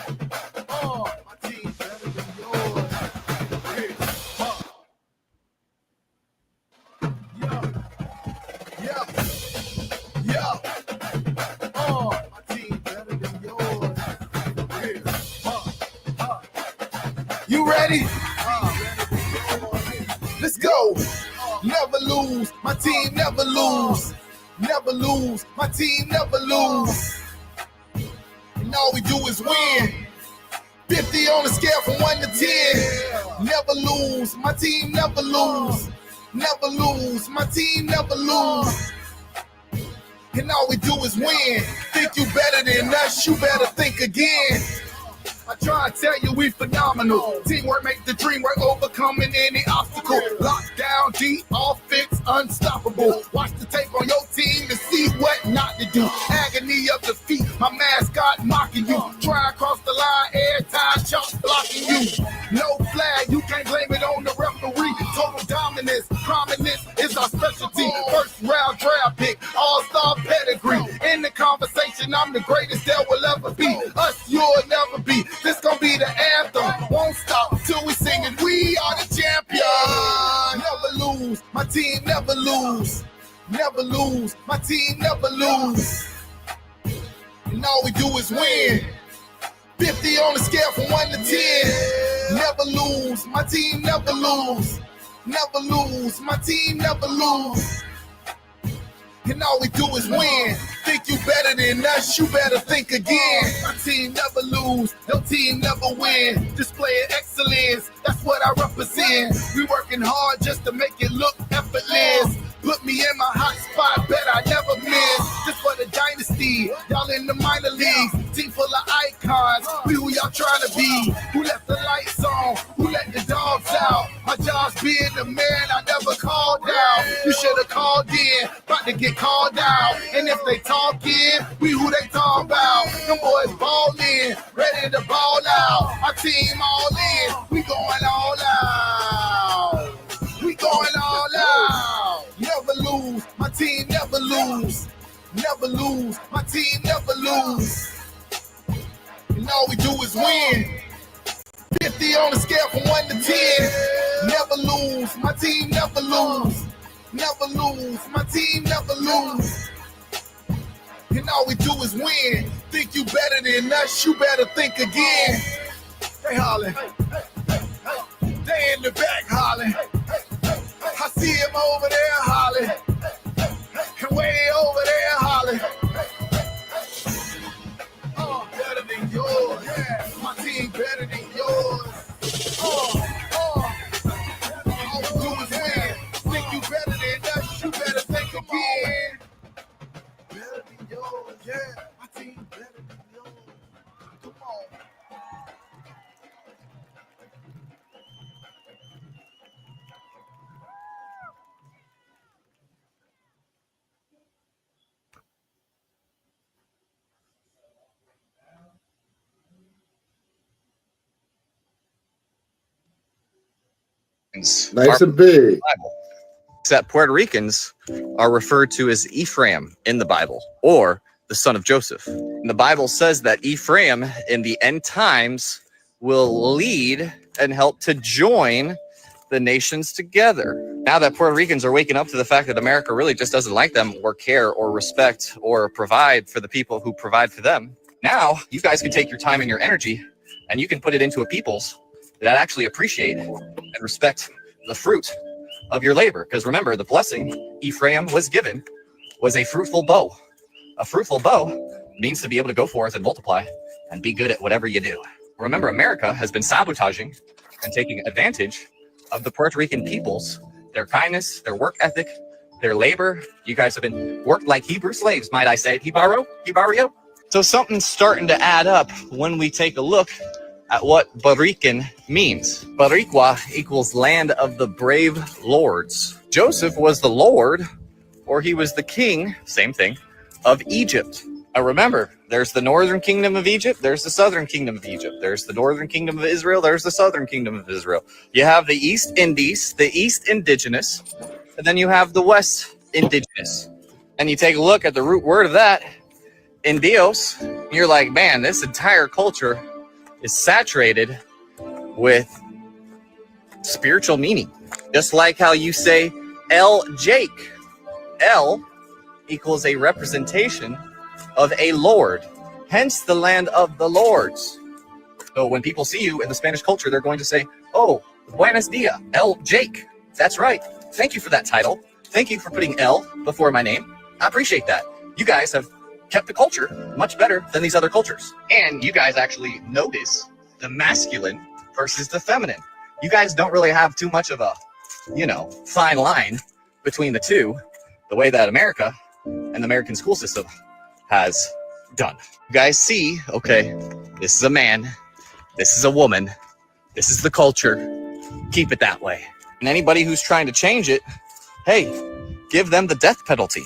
My team better than yours. My team better than yours. You ready? Let's go. Never lose. My team never lose. Never lose. My team never lose. And all we do is win. 50 on the scale from 1 to 10. Never lose. My team never lose. Never lose. My team never lose. And all we do is win. Think you better than us, you better think again. I try to tell you we phenomenal. Teamwork make the dream work, overcoming any obstacle. Lockdown, deep, offense, unstoppable. Watch the tape on your team to see what not to do. Agony of defeat, my mascot mocking you. Try across the line, airtime shots blocking you. No flag, you can't blame it on the referee. Total dominance, prominence is our specialty. First round draft pick, all-star pedigree. In the conversation, I'm the greatest there will ever be. Us, you'll never be. This gon' be the anthem. Won't stop till we singing. We are the champions. Never lose. My team never lose. Never lose. My team never lose. And all we do is win. 50 on the scale from 1 to 10. Never lose. My team never lose. Never lose. My team never lose. And all we do is win. Think you better than us, you better think again. My team never lose, your team never win. Displaying excellence, that's what I represent. We working hard just to make it look effortless. Put me in my hot spot, bet I never miss. This for the dynasty, y'all in the minor leagues. Team full of icons, we who y'all trying to be. Who left the lights on, who let the dogs out. My job's being the man I never called out. You should have called in, about to get called out. And if they talking, we who they talk about. Them boys ballin', ready to ball out. Our team all in, we going all out. We going all out. Never lose, my team never lose. Never lose, my team never lose. And all we do is win. 50 on the scale from 1 to 10. Never lose, my team never lose. Never lose, my team never lose. And all we do is win. Think you better than us, you better think again. They hollering. They in the back hollering. I see him over there hollering. And way over there hollering. Oh, better than yours. Yeah, my team better than yours. All we do is win. Think you better than us, you better think again. Better than yours, yeah. My team better than yours. Come on. Nice and big. That Puerto Ricans are referred to as Ephraim in the Bible, or the son of Joseph. And the Bible says that Ephraim in the end times will lead and help to join the nations together. Now that Puerto Ricans are waking up to the fact that America really just doesn't like them or care or respect or provide for the people who provide for them, now you guys can take your time and your energy and you can put it into a peoples that actually appreciate and respect the fruit of your labor. Because remember, the blessing Ephraim was given was a fruitful bow. A fruitful bow means to be able to go forth and multiply and be good at whatever you do. Remember, America has been sabotaging and taking advantage of the Puerto Rican peoples, their kindness, their work ethic, their labor. You guys have been worked like Hebrew slaves, might I say. Hibario. So something's starting to add up when we take a look at what Barican means. Barikwa equals land of the brave lords. Joseph was the lord, or he was the king, same thing, of Egypt. Now remember, there's the northern kingdom of Egypt, there's the southern kingdom of Egypt, there's the northern kingdom of Israel, there's the southern kingdom of Israel. You have the East Indies, the East Indigenous, and then you have the West Indigenous. And you take a look at the root word of that, Indios, you're like, man, this entire culture is saturated with spiritual meaning. Just like how you say L.J.K. L equals a representation of a lord, hence the land of the lords. So when people see you in the Spanish culture, they're going to say, oh, buenos dias, L.J.K. That's right. Thank you for that title. Thank you for putting L before my name. I appreciate that. You guys have kept the culture much better than these other cultures. And you guys actually notice the masculine versus the feminine. You guys don't really have too much of a, fine line between the two, the way that America and the American school system has done. You guys see, okay, this is a man, this is a woman, this is the culture. Keep it that way. And anybody who's trying to change it, hey, give them the death penalty.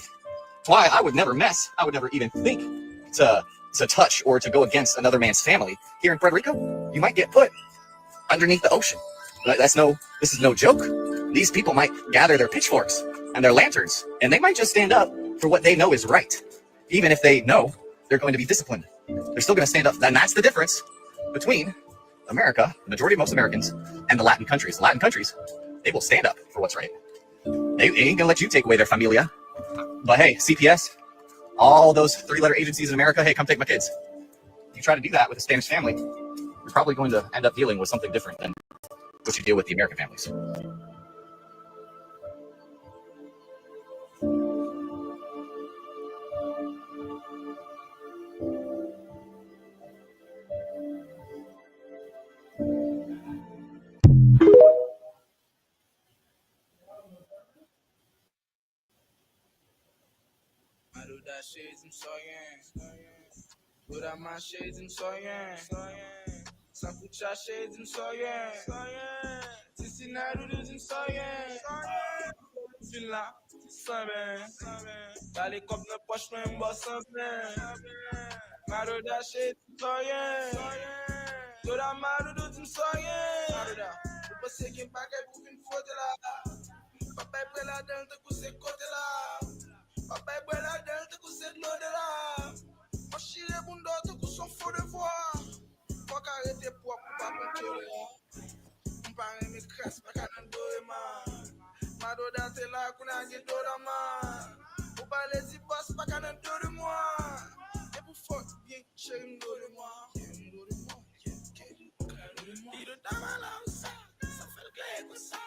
That's why I would never even think to touch or to go against another man's family. Here in Puerto Rico, you might get put underneath the ocean. This is no joke. These people might gather their pitchforks and their lanterns, and they might just stand up for what they know is right. Even if they know they're going to be disciplined, they're still going to stand up. And that's the difference between America, the majority of most Americans, and the Latin countries. The Latin countries, they will stand up for what's right. They ain't gonna let you take away their familia. But hey, CPS, all those three-letter agencies in America, hey, come take my kids. You try to do that with a Spanish family, you're probably going to end up dealing with something different than what you deal with the American families. Shades and soyang. Put out my shades and soyang. Sakucha shades and soyang. Cincinnati and soyang. Villa, soyang. Dali kop na poche men boss soyang. Maruda shades and soyang. Put out Maruda and soyang. Maruda. Você quem paga é por 20 foda lá. Papai pela dentro com você cote lá. Papai pela dentro com você lode lá. Mochile bundoto com son fou de voir. Foca arrêter pour pas contrôler là. Mpare me crasse pas canan doe man. Maroda c'est là qu'on a dit dora man. Ou pas les boss pas canan de moi. Et pour fort bien chéri m'do de moi. M'do de moi. Il de ta malade ça. Ça fait le clé comme ça.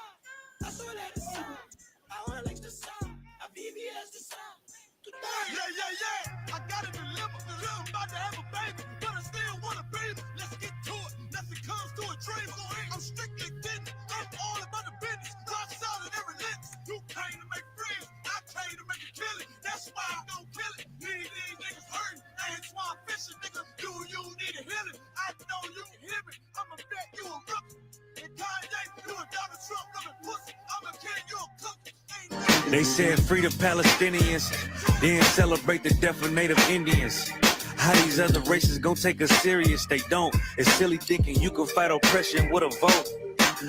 I saw that sound. I want like the sound. I BBS the sound. Yeah. I gotta deliver. I'm about to have a baby, but I still wanna breathe. Let's get to it. Nothing comes to a dream. I'm strictly getting. I'm all about the business. Rock solid and relentless. You came to make friends. I came to make a killing. That's why I'm gonna kill it. These niggas hurting. I ain't swamp fishing, nigga. Do you need a healing? I know you can hear me. I'ma bet you a rookie. And Kanye, you a Donald Trump loving pussy. I'm a kid, you a cookie. They said free the Palestinians, then celebrate the death of Native Indians. How these other races gon' take us serious? They don't. It's silly thinking you can fight oppression with a vote.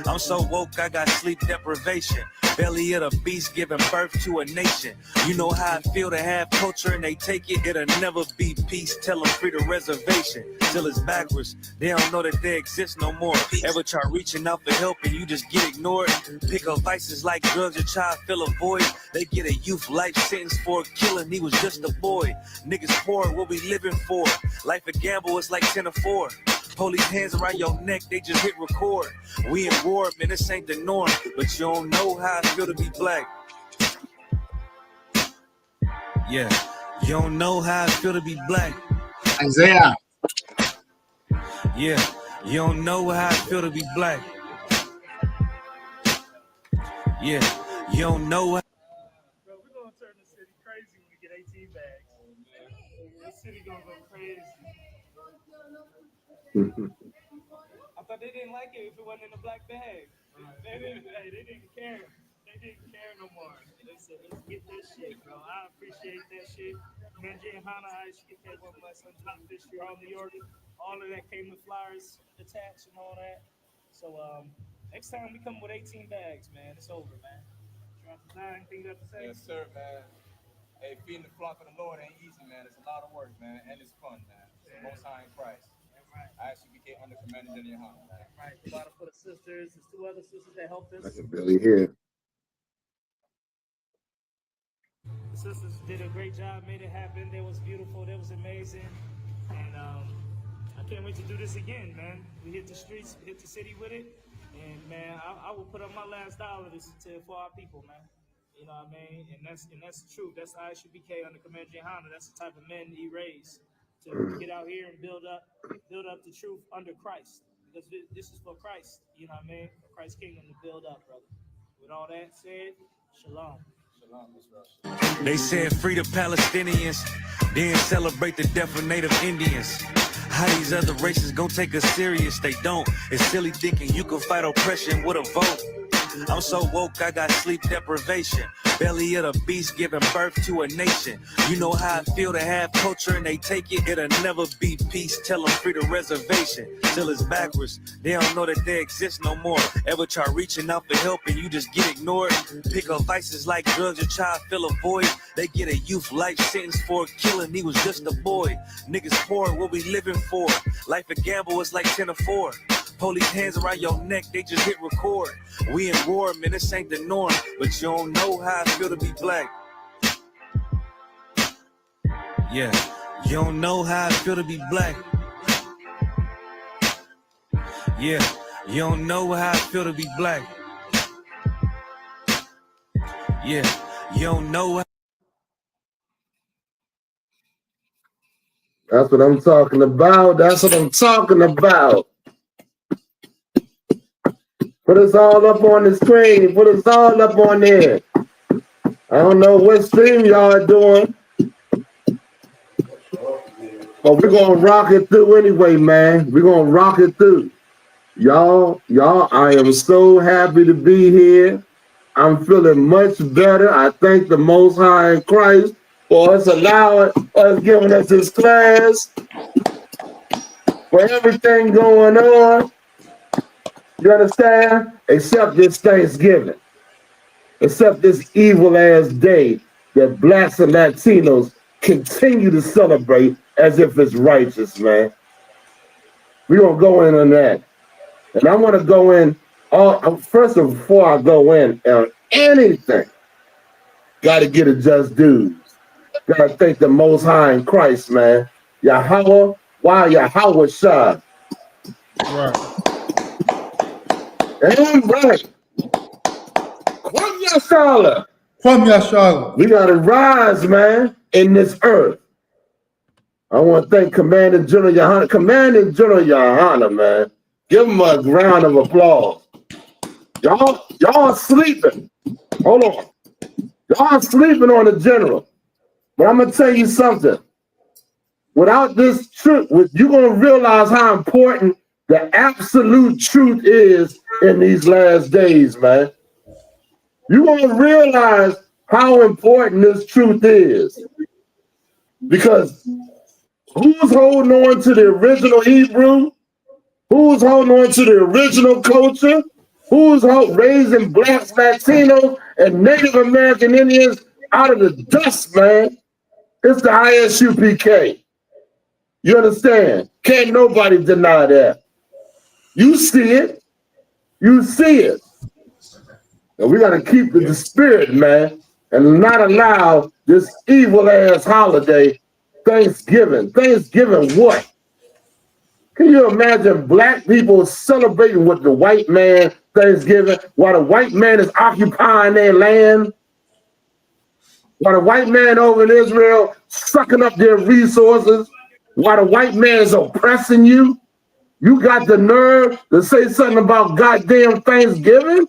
I'm so woke, I got sleep deprivation. Belly of the beast giving birth to a nation. You know how I feel to have culture and they take it. It'll never be peace. Tell them free the reservation. Till it's backwards. They don't know that they exist no more. Ever try reaching out for help and you just get ignored? Pick up vices like drugs, your child fill a void. They get a youth life sentence for a killing. He was just a boy. Niggas poor, what we living for? Life a gamble, it's like 10 or 4. Police hands around your neck, they just hit record. We in war, man, this ain't the norm. But you don't know how I feel to be black. Yeah, you don't know how I feel to be black. Isaiah. Yeah, you don't know how I feel to be black. Yeah, you don't know how. Bro, we're gonna turn the city crazy when we get 18 bags. This city gonna go crazy. I thought they didn't like it if it wasn't in a black bag. They didn't care. They didn't care no more. They said, let's get this shit, bro. I appreciate that shit. Man, YAHANNA, I.S.U.P.K, one black son, fish here all New York. All of that came with flyers attached and all that. So next time we come with 18 bags, man. It's over, man. Anything you have to say? Yes, sir, man. Hey, feeding the flock of the Lord ain't easy, man. It's a lot of work, man, and it's fun, man. It's the Most High in Christ. I.S.U.P.K under Commander General YAHANNA. Right. The bottom for the sisters. There's 2 other sisters that helped us. I can barely hear. The sisters did a great job, made it happen. They was beautiful. They was amazing. And I can't wait to do this again, man. We hit the streets, hit the city with it. And man, I will put up my last dollar for our people, man. You know what I mean? And that's the truth. That's I.S.U.P.K under Commander YAHANNA. That's the type of men he raised to get out here and build up the truth under Christ. Because this is for Christ, you know what I mean? For Christ's kingdom to build up, brother. With all that said, shalom. They said free the Palestinians, then celebrate the death of native Indians. How these other races gon' take us serious? They don't. It's silly thinking you can fight oppression with a vote. I'm so woke, I got sleep deprivation. Belly of the beast giving birth to a nation. You know how I feel to have culture and they take it. It'll never be peace. Tell them free the reservation. Till it's backwards. They don't know that they exist no more. Ever try reaching out for help and you just get ignored? Pick up vices like drugs, your child fill a void. They get a youth life sentence for killing. He was just a boy. Niggas poor, what we living for? Life a gamble is like 10 or 4. Police hands around your neck, they just hit record. We in war, man, this ain't the norm. But you don't know how I feel to be black. Yeah, you don't know how I feel to be black. Yeah, you don't know how I feel to be black. Yeah, you don't know how. That's what I'm talking about. That's what I'm talking about. Put us all up on the screen. Put us all up on there. I don't know what stream y'all are doing, but we're going to rock it through anyway, man. We're going to rock it through. Y'all, I am so happy to be here. I'm feeling much better. I thank the Most High in Christ for us allowing us, giving us this class, for everything going on. You understand? Except this Thanksgiving. Except this evil ass day that blacks and Latinos continue to celebrate as if it's righteous, man. We're going to go in on that. And I want to go in, first of all, before I go in on anything, got to get a just dues. Got to thank the Most High in Christ, man. YAHAWAH, YAHUSHA. Right. And right. From Yashala. We got to rise, man, in this earth. I want to thank Commander General YAHANNA. Commander General YAHANNA, man. Give him a round of applause. Y'all sleeping. Hold on. Y'all sleeping on the general. But I'm going to tell you something. Without this truth, you're going to realize how important the absolute truth is in these last days, man. You're going to realize how important this truth is. Because who's holding on to the original Hebrew? Who's holding on to the original culture? Who's raising blacks, Latinos, and Native American Indians out of the dust, man? It's the I.S.U.P.K. You understand? Can't nobody deny that. You see it. You see it. And we got to keep the spirit, man, and not allow this evil-ass holiday, Thanksgiving. Thanksgiving what? Can you imagine black people celebrating with the white man Thanksgiving while the white man is occupying their land? While the white man over in Israel sucking up their resources? While the white man is oppressing you? You got the nerve to say something about goddamn Thanksgiving?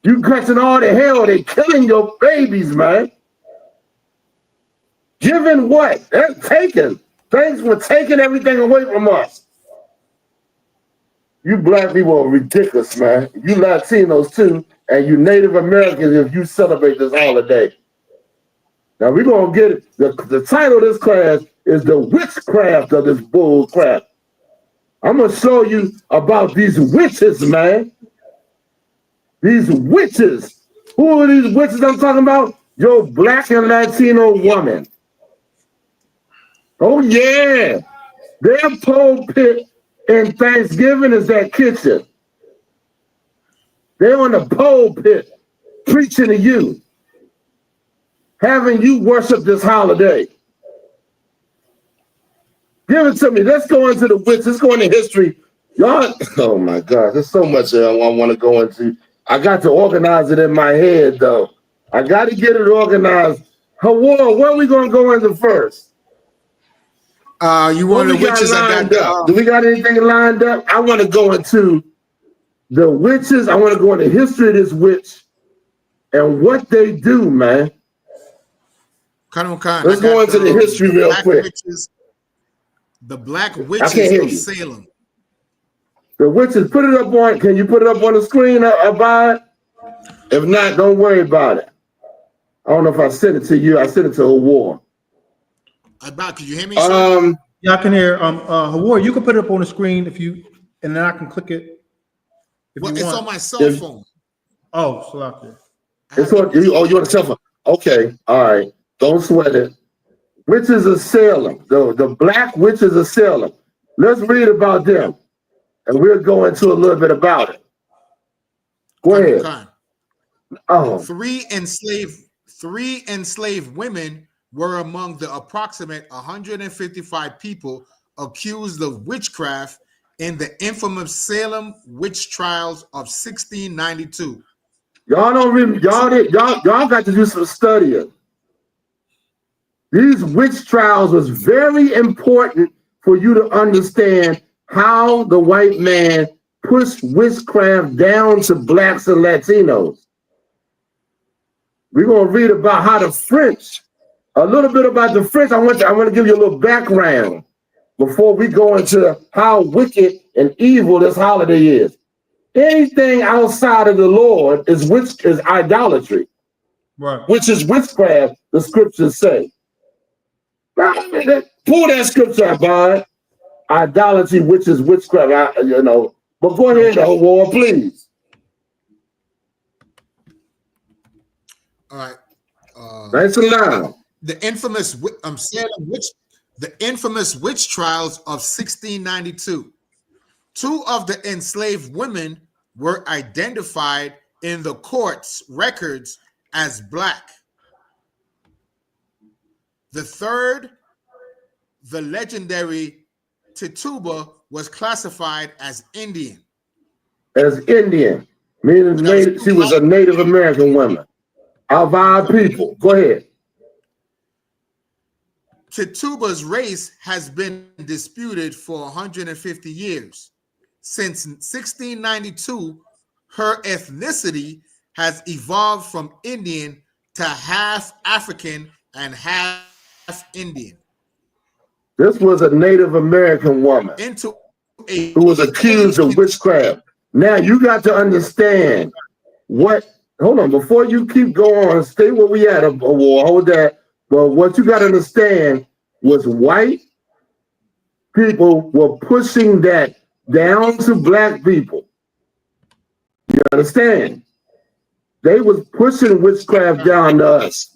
You catching all the hell, they killing your babies, man. Giving what? They're taking. Thanks for taking everything away from us. You black people are ridiculous, man. You Latinos too, and you Native Americans if you celebrate this holiday. Now we're gonna get it. The title of this class is The Witchcraft of this Bull Crap. I'm gonna show you about these witches, man. These witches. Who are these witches I'm talking about? Your black and Latino woman. Oh yeah. Their pulpit in Thanksgiving is that kitchen. They're on the pulpit preaching to you, having you worship this holiday. Give it to me. Let's go into the witch. Let's go into history. Y'all, oh my God, there's so much I want to go into. I got to organize it in my head, though. I got to get it organized. YAHUAH, where are we going to go into first? You want the witches? I got Do we got anything lined up? I want to go into the witches. I want to go into the history of this witch and what they do, man. Let's go into the history real quick. The Black Witches of Salem. The witches, put it up on, can you put it up on the screen, Abide? If not, don't worry about it. I don't know if I sent it to you. I sent it to YAHUAH. Abide, can you hear me? Yeah, I can hear. YAHUAH, you can put it up on the screen if you, and then I can click it. Well, it's on my cell phone. Oh, so out there. It's on, you on the cell phone. Okay, all right. Don't sweat it. Witches of Salem, the Black Witches of Salem. Let's read about them, and we'll go into a little bit about it. Go ahead. Oh. Three enslaved women were among the approximate 155 people accused of witchcraft in the infamous Salem witch trials of 1692. Y'all don't really, y'all got to do some studying. These witch trials was very important for you to understand how the white man pushed witchcraft down to blacks and Latinos. We're gonna read about how the French, a little bit about the French. I want to give you a little background before we go into how wicked and evil this holiday is. Anything outside of the Lord is idolatry, right? Which is witchcraft. The scriptures say. Pull that scripture out, bud. Idolatry, which is witchcraft. But go ahead, YAHUAH, please. All right. Nice and loud. The infamous witch trials of 1692. Two of the enslaved women were identified in the court's records as black. The third, the legendary Tituba, was classified as Indian. As Indian, meaning she was a Native American woman of our people. Go ahead. Tituba's race has been disputed for 150 years. Since 1692, her ethnicity has evolved from Indian to half African and half Indian. This was a Native American woman who was accused of witchcraft. Now you got to understand what. Hold on, before you keep going, stay where we at. Hold that. But what you got to understand was white people were pushing that down to black people. You understand? They was pushing witchcraft down to us.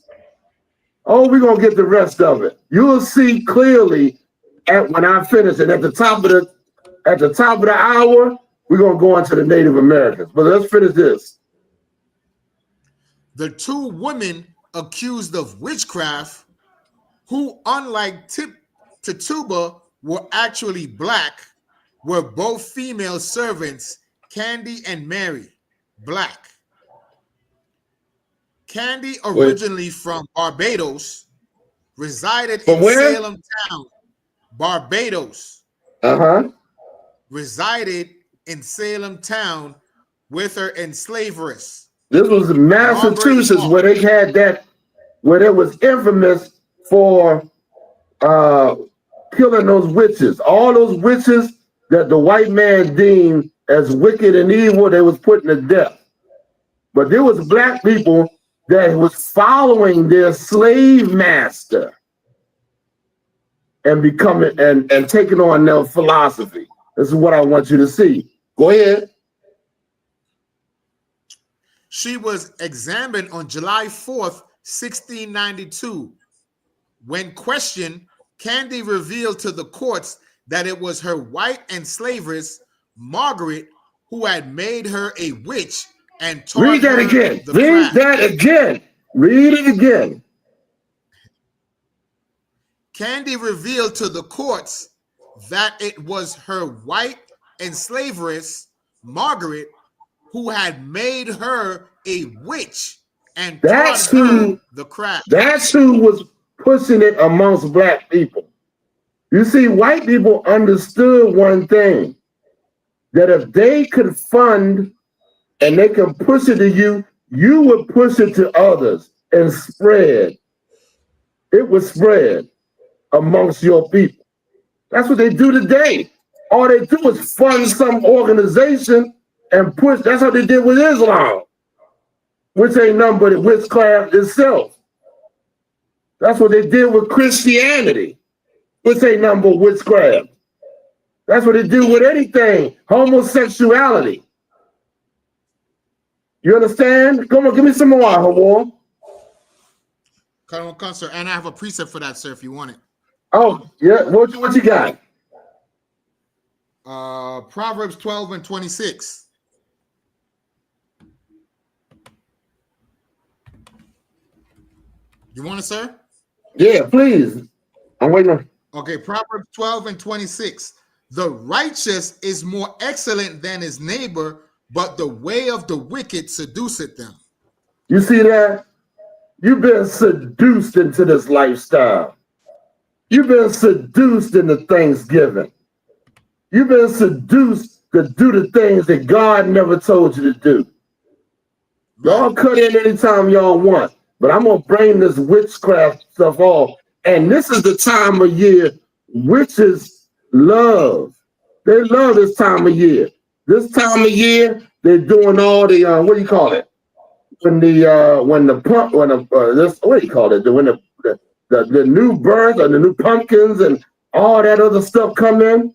Oh, we're gonna get the rest of it. You'll see clearly when I finish it. At the top of the hour, we're gonna go into the Native Americans. But let's finish this. The two women accused of witchcraft, who unlike Tituba were actually black, were both female servants, Candy and Mary, black. Candy, originally from Barbados, resided in Salem Town. Barbados. Resided in Salem Town with her enslavers. This was Massachusetts, where they had that, where it was infamous for killing those witches. All those witches that the white man deemed as wicked and evil, they was putting to death. But there was black people that was following their slave master and becoming and taking on their philosophy. This is what I want you to see. Go ahead. She was examined on July 4th, 1692. When questioned, Candy revealed to the courts that it was her white enslavers, Margaret, who had made her a witch and taught Read that her again. the Read craft. that again. Read it again. Candy revealed to the courts that it was her white enslaveress, Margaret, who had made her a witch and That's taught her who, the craft. that's who was pushing it amongst black people. You see, white people understood one thing, that if they could fund and they can push it to you, you would push it to others and spread. It would spread amongst your people. That's what they do today. All they do is fund some organization and push. That's what they did with Islam, which ain't nothing but witchcraft itself. That's what they did with Christianity, which ain't nothing but witchcraft. That's what they do with anything, homosexuality. You understand? Come on, give me some more, YAHUAH. Come on, sir. And I have a precept for that, sir, if you want it. Oh, yeah. What you got? Proverbs 12 and 26. You want it, sir? Yeah, please. I'm waiting. Okay, Proverbs 12 and 26. The righteous is more excellent than his neighbor, but the way of the wicked seduceth them. You see that? You've been seduced into this lifestyle. You've been seduced into Thanksgiving. You've been seduced to do the things that God never told you to do. Y'all cut in anytime y'all want, but I'm going to bring this witchcraft stuff off. And this is the time of year witches love. They love this time of year. This time of year, they're doing all the, what do you call it? When the what do you call it? When the new birth or the new pumpkins and all that other stuff come in.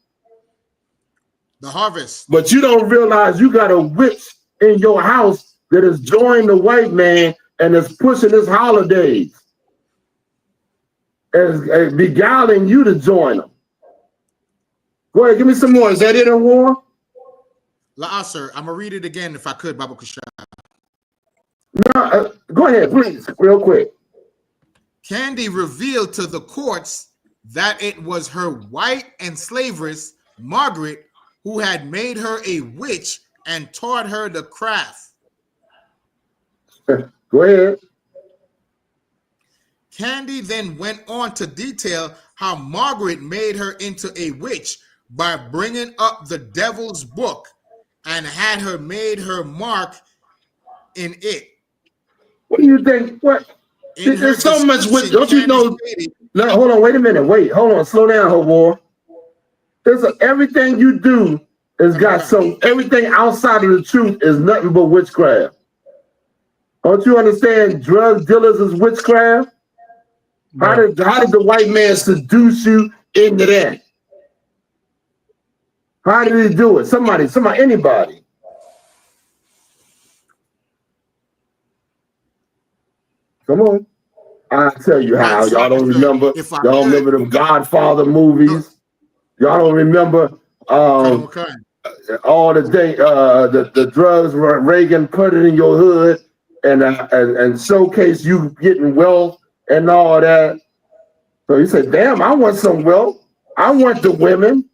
The harvest. But you don't realize you got a witch in your house that is joining the white man and is pushing his holidays and beguiling you to join them. Go ahead, give me some more. Is that it, YAHUAH? Sir, I'm gonna read it again if I could, Baba Kushab. No, go ahead, please, real quick. Candy revealed to the courts that it was her white enslaveress, Margaret, who had made her a witch and taught her the craft. Go ahead. Candy then went on to detail how Margaret made her into a witch by bringing up the devil's book and had her made her mark in it. What do you think? What? There's so much with, don't you know? No, hold on, wait a minute. Wait, hold on, slow down, YAHUAH. Everything you do has got some, everything outside of the truth is nothing but witchcraft. Don't you understand drug dealers is witchcraft? How did the white man seduce you into that? How did he do it? Somebody, anybody. Come on. I'll tell you how. Y'all don't remember. Y'all remember the Godfather movies. Y'all don't remember all the day the drugs Reagan put it in your hood and showcase you getting wealth and all that. So you say, damn, I want some wealth. I want the women.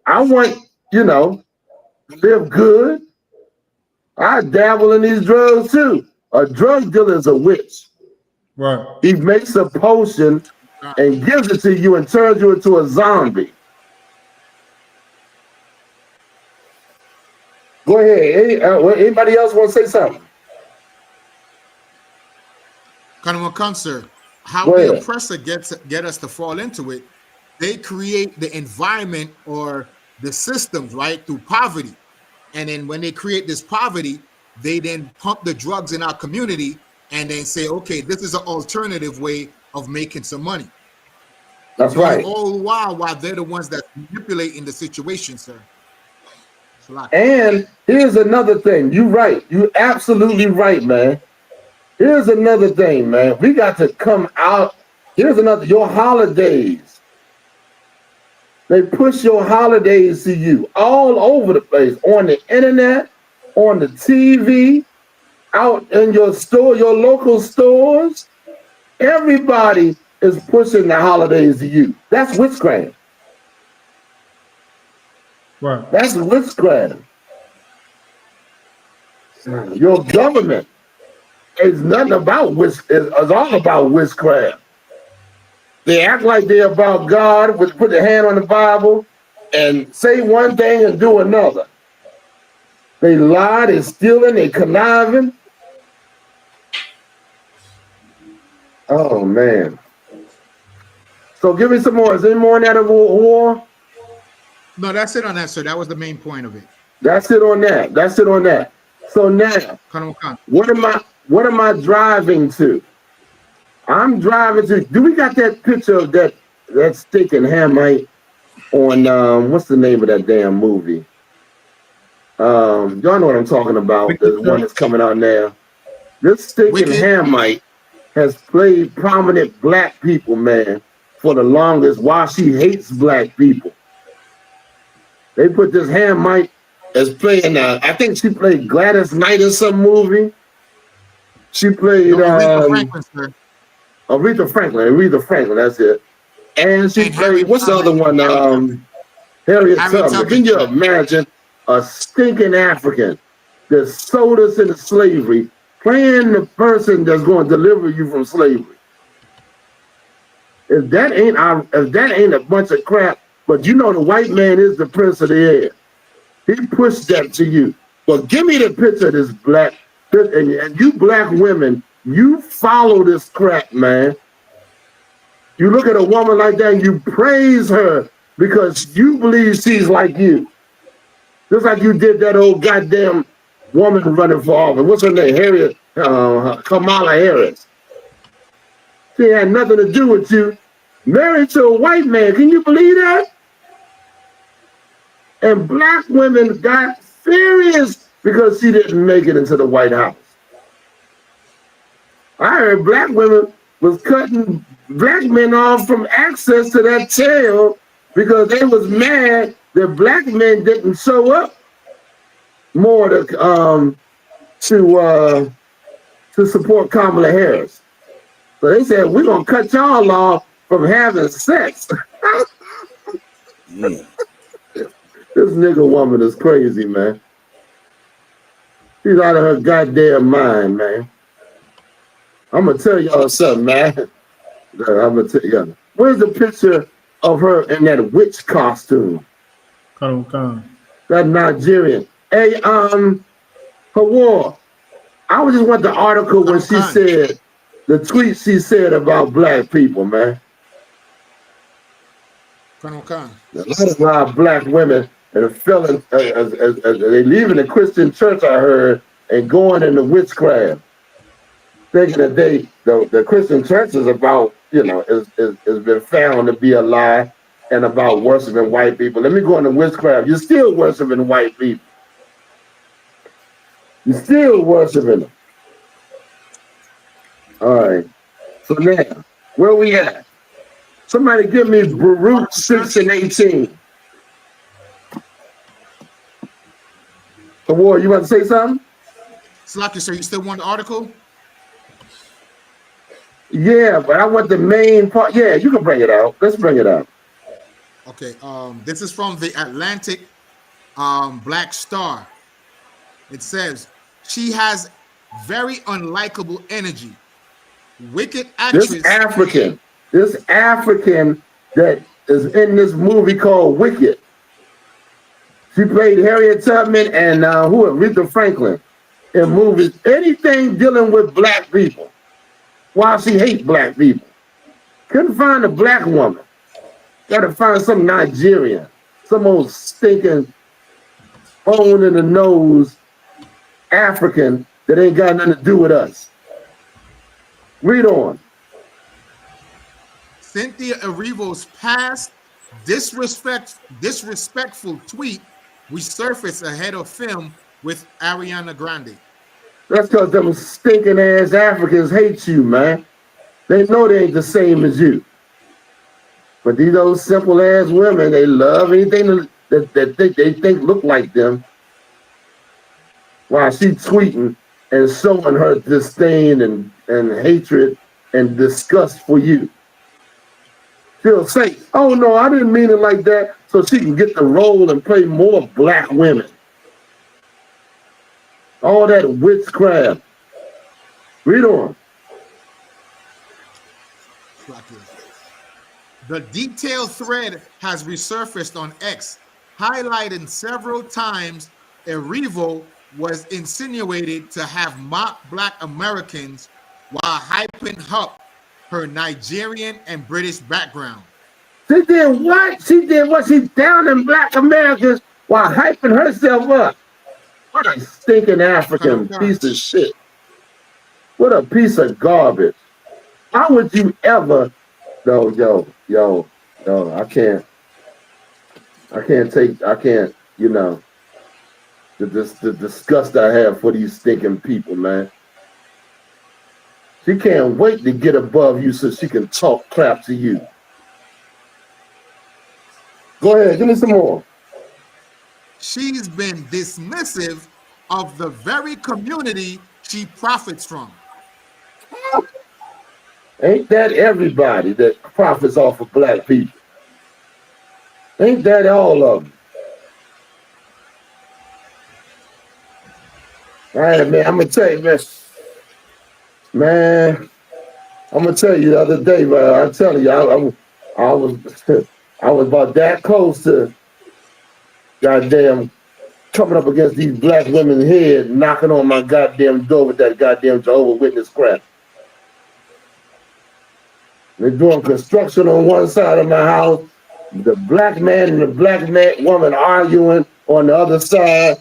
I want, live good. I dabble in these drugs too. A drug dealer is a witch. Right. He makes a potion and gives it to you and turns you into a zombie. Go ahead. Anybody else want to say something? Sir, how the oppressor get us to fall into it, they create the environment or the systems, right, through poverty. And then when they create this poverty, they then pump the drugs in our community and then say, okay, this is an alternative way of making some money. That's right. All the while they're the ones that manipulating the situation, sir. And here's another thing. You're right. You're absolutely right, man. Here's another thing, man. We got to come out. Here's another, your holidays. They push your holidays to you all over the place, on the internet, on the TV, out in your store, your local stores. Everybody is pushing the holidays to you. That's witchcraft. Right. That's witchcraft. Your government is nothing about witchcraft. It's all about witchcraft. They act like they're about God, which put their hand on the Bible and say one thing and do another. They lie, they're stealing, they're conniving. Oh, man. So give me some more. Is there any more on that war? No, that's it on that, sir. That was the main point of it. That's it on that. That's it on that. So now, what am I driving to? I'm driving to. Do we got that picture of that stick and Hamite on what's the name of that damn movie? Y'all know what I'm talking about. The one that's coming out now. This stick and Hamite has played prominent black people, man, for the longest, while she hates black people. They put this Hamite as playing, I think she played Gladys Knight in some movie. She played Aretha Franklin, that's it. And she played, what's the other one? Harriet Tubman. Can you imagine a stinking African that sold us into slavery playing the person that's going to deliver you from slavery? If that ain't a bunch of crap, but you know the white man is the prince of the air. He pushed that to you. But give me the picture of this black, and you black women, you follow this crap, man. You look at a woman like that and you praise her because you believe she's like you. Just like you did that old goddamn woman running for office. What's her name? Kamala Harris. She had nothing to do with you. Married to a white man. Can you believe that? And black women got furious because she didn't make it into the White House. I heard black women was cutting black men off from access to that jail because they was mad that black men didn't show up more to support Kamala Harris. So they said, we're gonna cut y'all off from having sex. This nigga woman is crazy, man. She's out of her goddamn mind, man. I'm gonna tell y'all something, man. I'm gonna tell y'all. Where's the picture of her in that witch costume? That Nigerian. Hey, YAHUAH. I just want the article when she said, the tweet she said about black people, man. A lot of our black women and fellas, they leaving the Christian church, I heard, and going into witchcraft. Thinking that the Christian church is about, has been found to be a lie and about worshiping white people. Let me go into witchcraft. You're still worshiping white people. You're still worshiping them. All right. So now, where we at? Somebody give me Baruch 6 and 18. YAHUAH, you want to say something? Slacky, sir, you still want the article? Yeah, but I want the main part. Yeah, you can bring it out. Let's bring it out. Okay, this is from the Atlantic Black Star. It says, she has very unlikable energy. Wicked actress. This African that is in this movie called Wicked. She played Harriet Tubman and Aretha Franklin in movies. Anything dealing with black people. While she hates black people. Couldn't find a black woman. Got to find some Nigerian. Some old stinking hole in the nose African that ain't got nothing to do with us. Read on. Cynthia Erivo's past disrespectful tweet resurfaced ahead of film with Ariana Grande. That's because them stinking ass Africans hate you, man. They know they ain't the same as you. But these those simple ass women, they love anything that they think look like them. While she tweeting and showing her disdain and hatred and disgust for you. She'll say, oh no, I didn't mean it like that, so she can get the role and play more black women. All that witchcraft. Read on. The detailed thread has resurfaced on X, highlighting several times a REVOLT was insinuated to have mocked Black Americans while hyping up her Nigerian and British background. She did what? She did what? She down in Black Americans while hyping herself up. What a stinking African piece of shit. What a piece of garbage. How would you ever? No, yo, I can't, you know, the disgust I have for these stinking people, man. She can't wait to get above you so she can talk crap to you. Go ahead, give me some more. She's been dismissive of the very community she profits from. Ain't that everybody that profits off of black people? Ain't that all of them? All right, man, I'm gonna tell you, man, I'm gonna tell you the other day, man, I'm telling you, I was about that close to goddamn coming up against these black women's head, knocking on my goddamn door with that goddamn Jehovah's Witness crap. They're doing construction on one side of my house, the black man and the black woman arguing on the other side.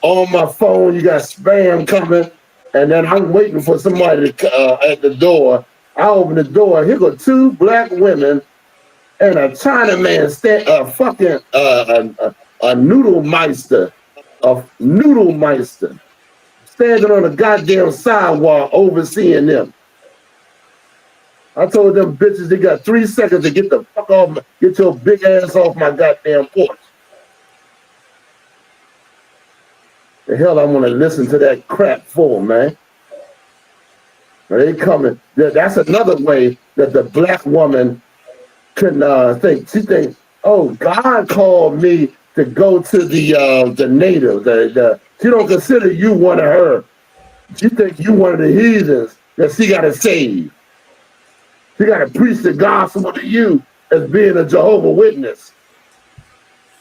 On my phone, you got spam coming, and then I'm waiting for somebody to, at the door. I open the door, here go two black women and a Chinaman, a noodle meister, standing on the goddamn sidewalk overseeing them. I told them bitches they got 3 seconds to get the fuck off, get your big ass off my goddamn porch. The hell I want to listen to that crap for, man. They coming. That's another way that the black woman can think. She thinks, oh, God called me to go to the native. She don't consider you one of her. She thinks you one of the heathens that she got to save. She got to preach the gospel to you as being a Jehovah's Witness.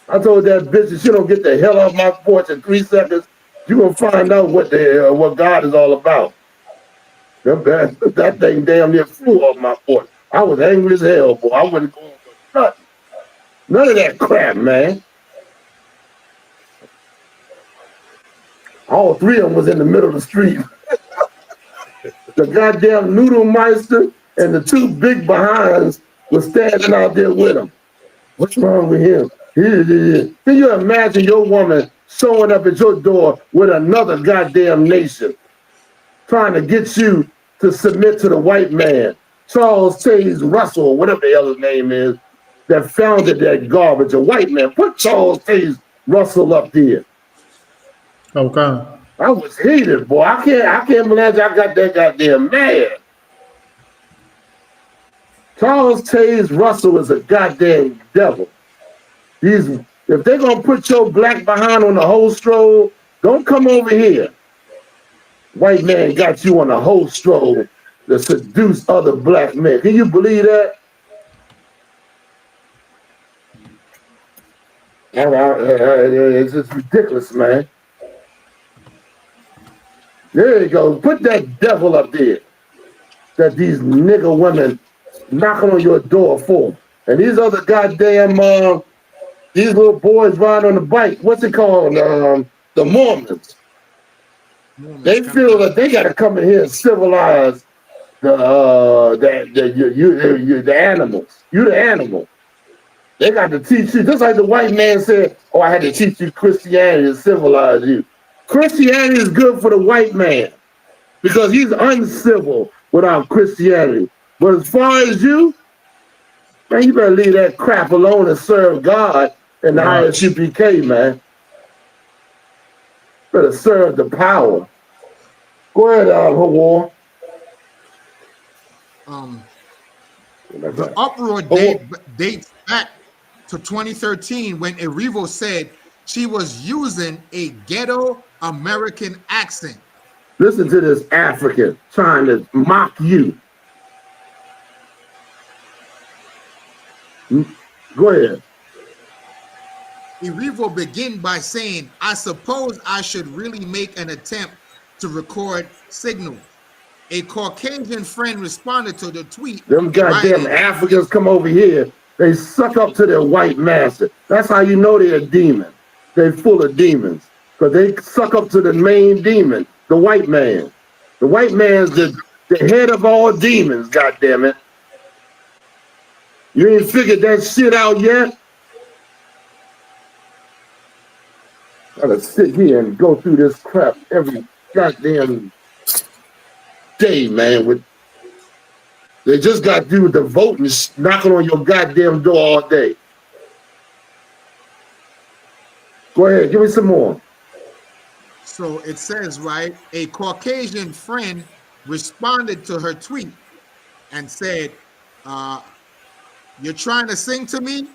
I told that bitch if she don't get the hell off my porch in 3 seconds, you're going to find out what God is all about. That thing damn near flew off my porch. I was angry as hell, boy. I wasn't going for nothing. None of that crap, man. All three of them was in the middle of the street. The goddamn noodle meister and the two big behinds were standing out there with him. What's wrong with him? Can you imagine your woman showing up at your door with another goddamn nation, trying to get you to submit to the white man, Charles Taze Russell, whatever the hell his name is, that founded that garbage, a white man. Put Charles Taze Russell up there. Okay. I was heated, boy. I can't believe I got that goddamn mad. Charles Taze Russell is a goddamn devil. If they're gonna put your black behind on the whole stroll, don't come over here. White man got you on the whole stroll to seduce other black men. Can you believe that? It's just ridiculous, man. There you go. Put that devil up there that these nigger women knocking on your door for. And these other goddamn, these little boys riding on the bike, what's it called? The Mormons. They feel that they got to come in here and civilize the animals. You the animal. They got to teach you, just like the white man said, oh, I had to teach you Christianity to civilize you. Christianity is good for the white man because he's uncivil without Christianity. But as far as you Man, you better leave that crap alone and serve God and the I.S.U.P.K, man. Better serve the power. Go ahead, YAHUAH. The uproar dates back to 2013 when REVOLT said she was using a ghetto American accent. Listen to this African trying to mock you. Go ahead. REVOLT began by saying, I suppose I should really make an attempt to record signals. A Caucasian friend responded to the tweet. Them goddamn Africans come over here. They suck up to their white master. That's how you know they're a demon. They're full of demons. Because they suck up to the main demon, the white man. The white man's the head of all demons, goddamn it. You ain't figured that shit out yet? Gotta sit here and go through this crap every goddamn day, man. They just got to do with the voting, knocking on your goddamn door all day. Go ahead, give me some more. So it says, right, a Caucasian friend responded to her tweet and said, you're trying to sing to me?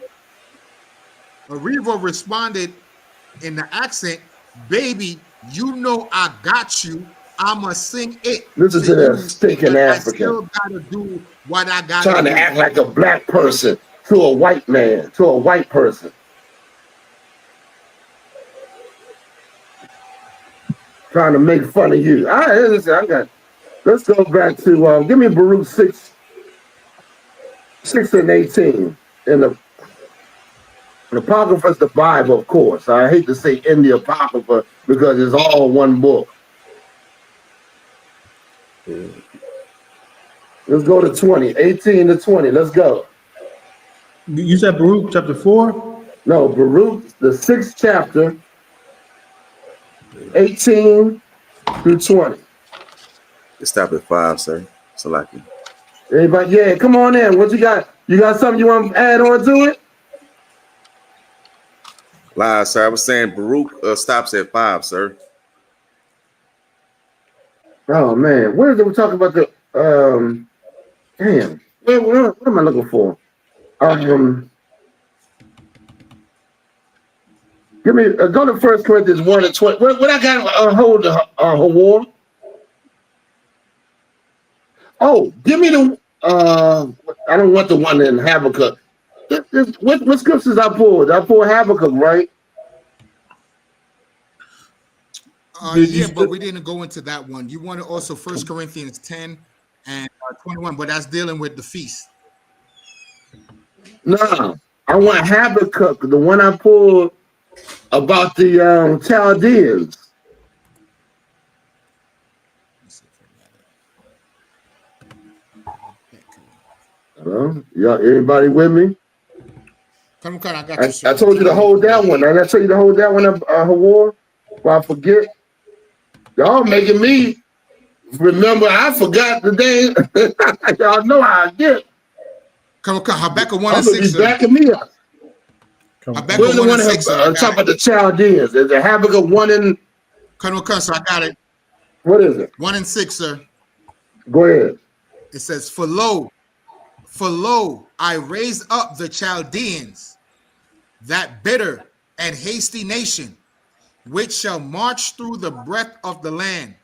REVOLT responded in the accent, baby, you know I got you. I'ma sing it. Listen to that stinking African. I still gotta do what I gotta trying to act like a black person to a white man, to a white person. Trying to make fun of you. All right, listen, let's go back to give me Baruch 6 and 18 in the Apocrypha is the Bible, of course. I hate to say in the Apocrypha because it's all one book. Let's go to 20, 18 to 20. Let's go. You said Baruch chapter 4? No, Baruch, the 6th chapter, 18 through 20. Let's stop at 5, sir. Salaki. Anybody? Yeah, come on in. What you got? You got something you want to add on to it? Live, sir. I was saying Baruch stops at 5, sir. Oh man, where is it? We're talking about the damn. What am I looking for? Give me go to 1 Corinthians 1 and 20. What I got? Hold YAHUAH. Oh, give me the I don't want the one in Habakkuk. What scriptures I pulled? I pulled Habakkuk, right? Yeah, but we didn't go into that one. You wanted also 1 Corinthians 10 and 21, but that's dealing with the feast. No, I want Habakkuk, the one I pulled about the Chaldeans. Hello? Y'all, everybody with me? Come on, I got you. I told you to hold that one. I told you to hold that one, YAHUAH, before I forget. Y'all making me remember. I forgot the day. Y'all know how I get. Come on, Habakkuk 1 and 6. Be backing me up. Where's the one talking about the Chaldeans? Is it Habakkuk 1 and? Come on, so I got it. What is it? 1 and 6, sir. Go ahead. It says, For lo, I raise up the Chaldeans, that bitter and hasty nation, which shall march through the breadth of the land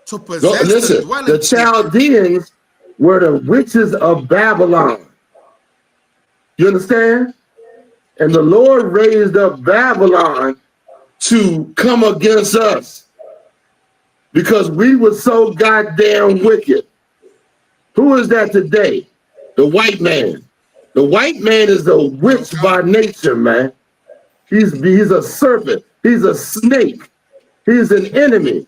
to possess the dwelling. The Chaldeans were the witches of Babylon. You understand? And the Lord raised up Babylon to come against us because we were so goddamn wicked. Who is that today? The white man. The white man is a witch by nature, man. He's a serpent. He's a snake. He's an enemy.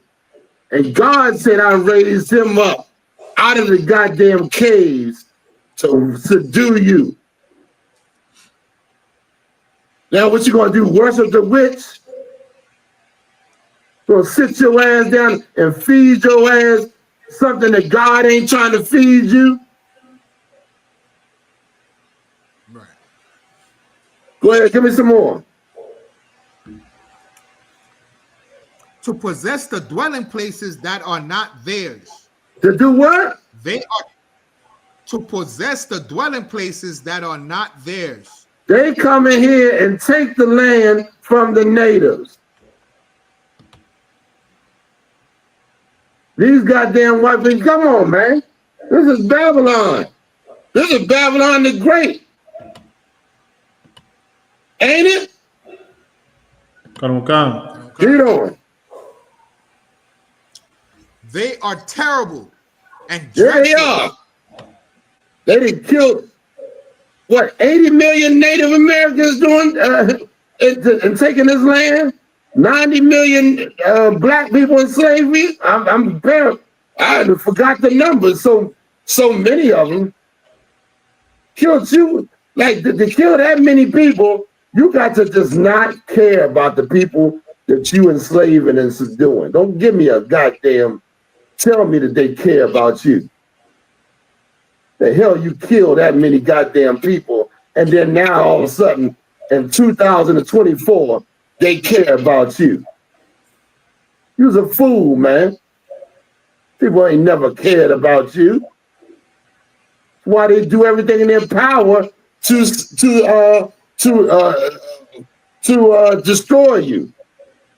And God said, I raised him up out of the goddamn caves to subdue you. Now what you gonna do? Worship the witch? Gonna sit your ass down and feed your ass something that God ain't trying to feed you? Go ahead, give me some more. To possess the dwelling places that are not theirs. To do what? They are to possess the dwelling places that are not theirs. They come in here and take the land from the natives. These goddamn white people, come on, man. This is Babylon. This is Babylon the Great. Ain't it? Come. Get on. They are terrible and Yeah, they dreadful. are. They done killed, what, 80 million Native Americans doing and taking this land? 90 million black people in slavery? I'm prepared. I forgot the numbers. So many of them killed you. Like to kill that many people, you got to just not care about the people that you enslaving and subduing. Don't give me a goddamn tell me that they care about you. The hell you kill that many goddamn people, and then now all of a sudden in 2024 they care about you. You was a fool, man. People ain't never cared about you. That's why they do everything in their power to destroy you,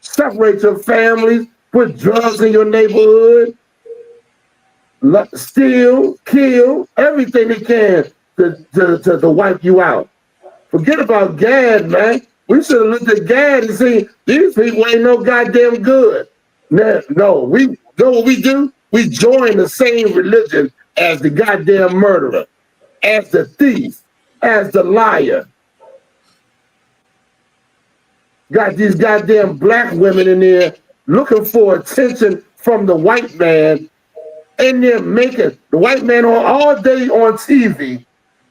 separate your families, put drugs in your neighborhood, steal, kill, everything they can to wipe you out. Forget about Gad, man. We should have looked at Gad and seen these people ain't no goddamn good. No, we know what we do? We join the same religion as the goddamn murderer, as the thief, as the liar. Got these goddamn black women in there looking for attention from the white man, and they're making the white man all day on TV,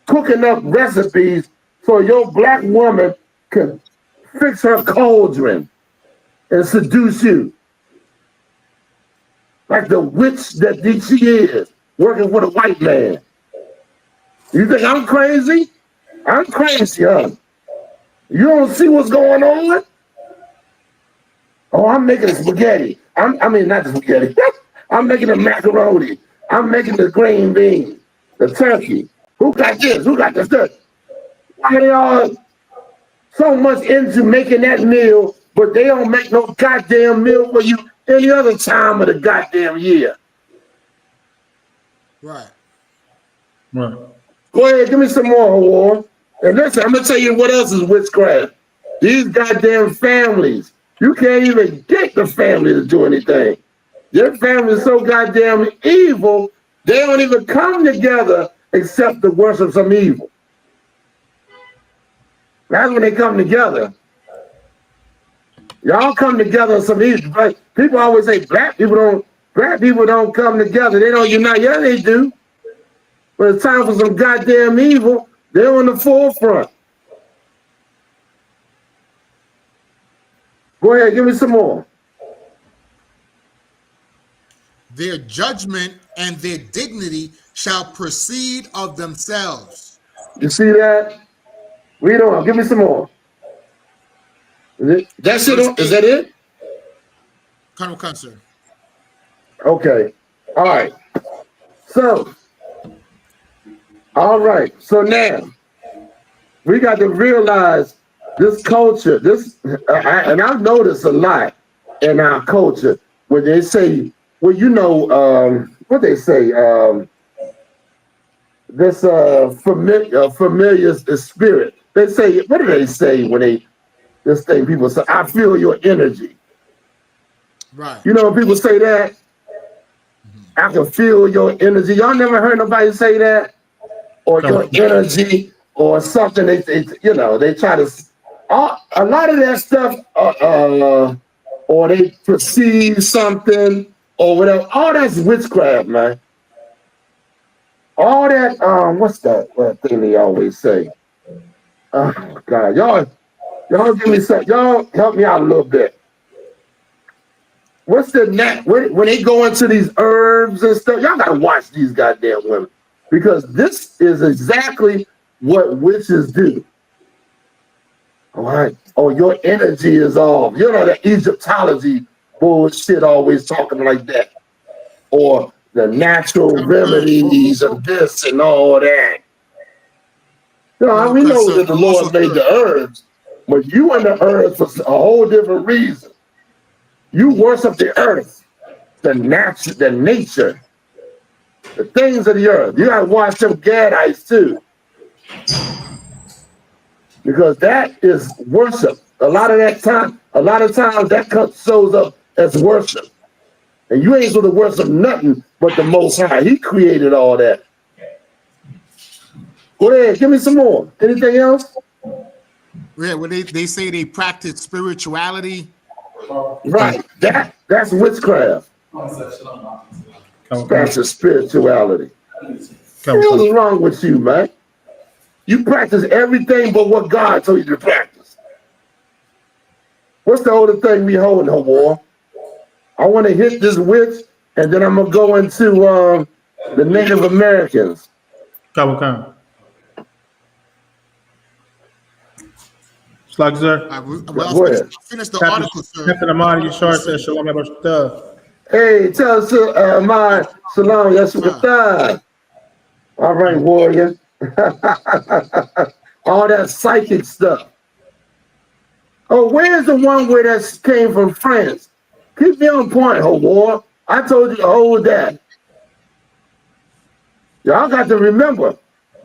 cooking up recipes so your black woman can fix her cauldron and seduce you. Like the witch that she is, working for the white man. You think I'm crazy? I'm crazy, huh? You don't see what's going on? Oh, I'm making spaghetti. I mean, not the spaghetti. I'm making the macaroni. I'm making the green beans, the turkey. Who got this? Who got this stuff? Why they all so much into making that meal, but they don't make no goddamn meal for you any other time of the goddamn year? Right. Right. Go ahead, give me some more, War. And listen, I'm gonna tell you what else is witchcraft. These goddamn families, you can't even get the family to do anything. Your family is so goddamn evil, they don't even come together except to worship some evil. That's when they come together. Y'all come together on some evil. But people always say black people don't come together. They don't unite. Yeah, they do. But it's time for some goddamn evil. They're on the forefront. Go ahead, give me some more. Their judgment and their dignity shall proceed of themselves. You see that? Read on. Give me some more. That's it? Is that it? Colonel Cunser. Okay. All right. So, all right. So now we got to realize this culture, and I've noticed a lot in our culture when they say, well, you know, what they say, this familiar spirit. They say, what do they say when this thing people say, I feel your energy. Right. You know, when people say that, I can feel your energy. Y'all never heard nobody say that? Or your energy or something. They try to, a lot of that stuff, or they perceive something or whatever. All that's witchcraft, man. All that, what's that thing they always say? Oh, God, y'all give me some, y'all help me out a little bit. What's the when they go into these herbs and stuff, y'all gotta watch these goddamn women, because this is exactly what witches do. All right. Oh, your energy is off. You know, the Egyptology bullshit always talking like that. Or the natural remedies of this and all that. You know, we know that the Lord made the herbs, but you in the earth for a whole different reason. You worship the earth, the nature, the things of the earth. You gotta watch them Gadites too. Because that is worship. A lot of times that shows up as worship. And you ain't supposed to worship nothing but the Most High. He created all that. Go ahead, give me some more. Anything else? Yeah, well, they say they practice spirituality. Right. That's witchcraft. That's a spirituality. What's wrong with you, man? You practice everything but what God told you to practice. What's the other thing we hold in the war? I want to hit this witch, and then I'm gonna go into the Native Americans. Come. Slug, sir. Well, finish the article, sir. Captain Ahmad, your short says Shalom Yahushuah. Hey, tell us, Ahmad, Shalom Yahushuah. All right, warrior. All that psychic stuff. Oh, where's the one where that came from France? Keep me on point, War. I told you to hold that. Y'all got to remember,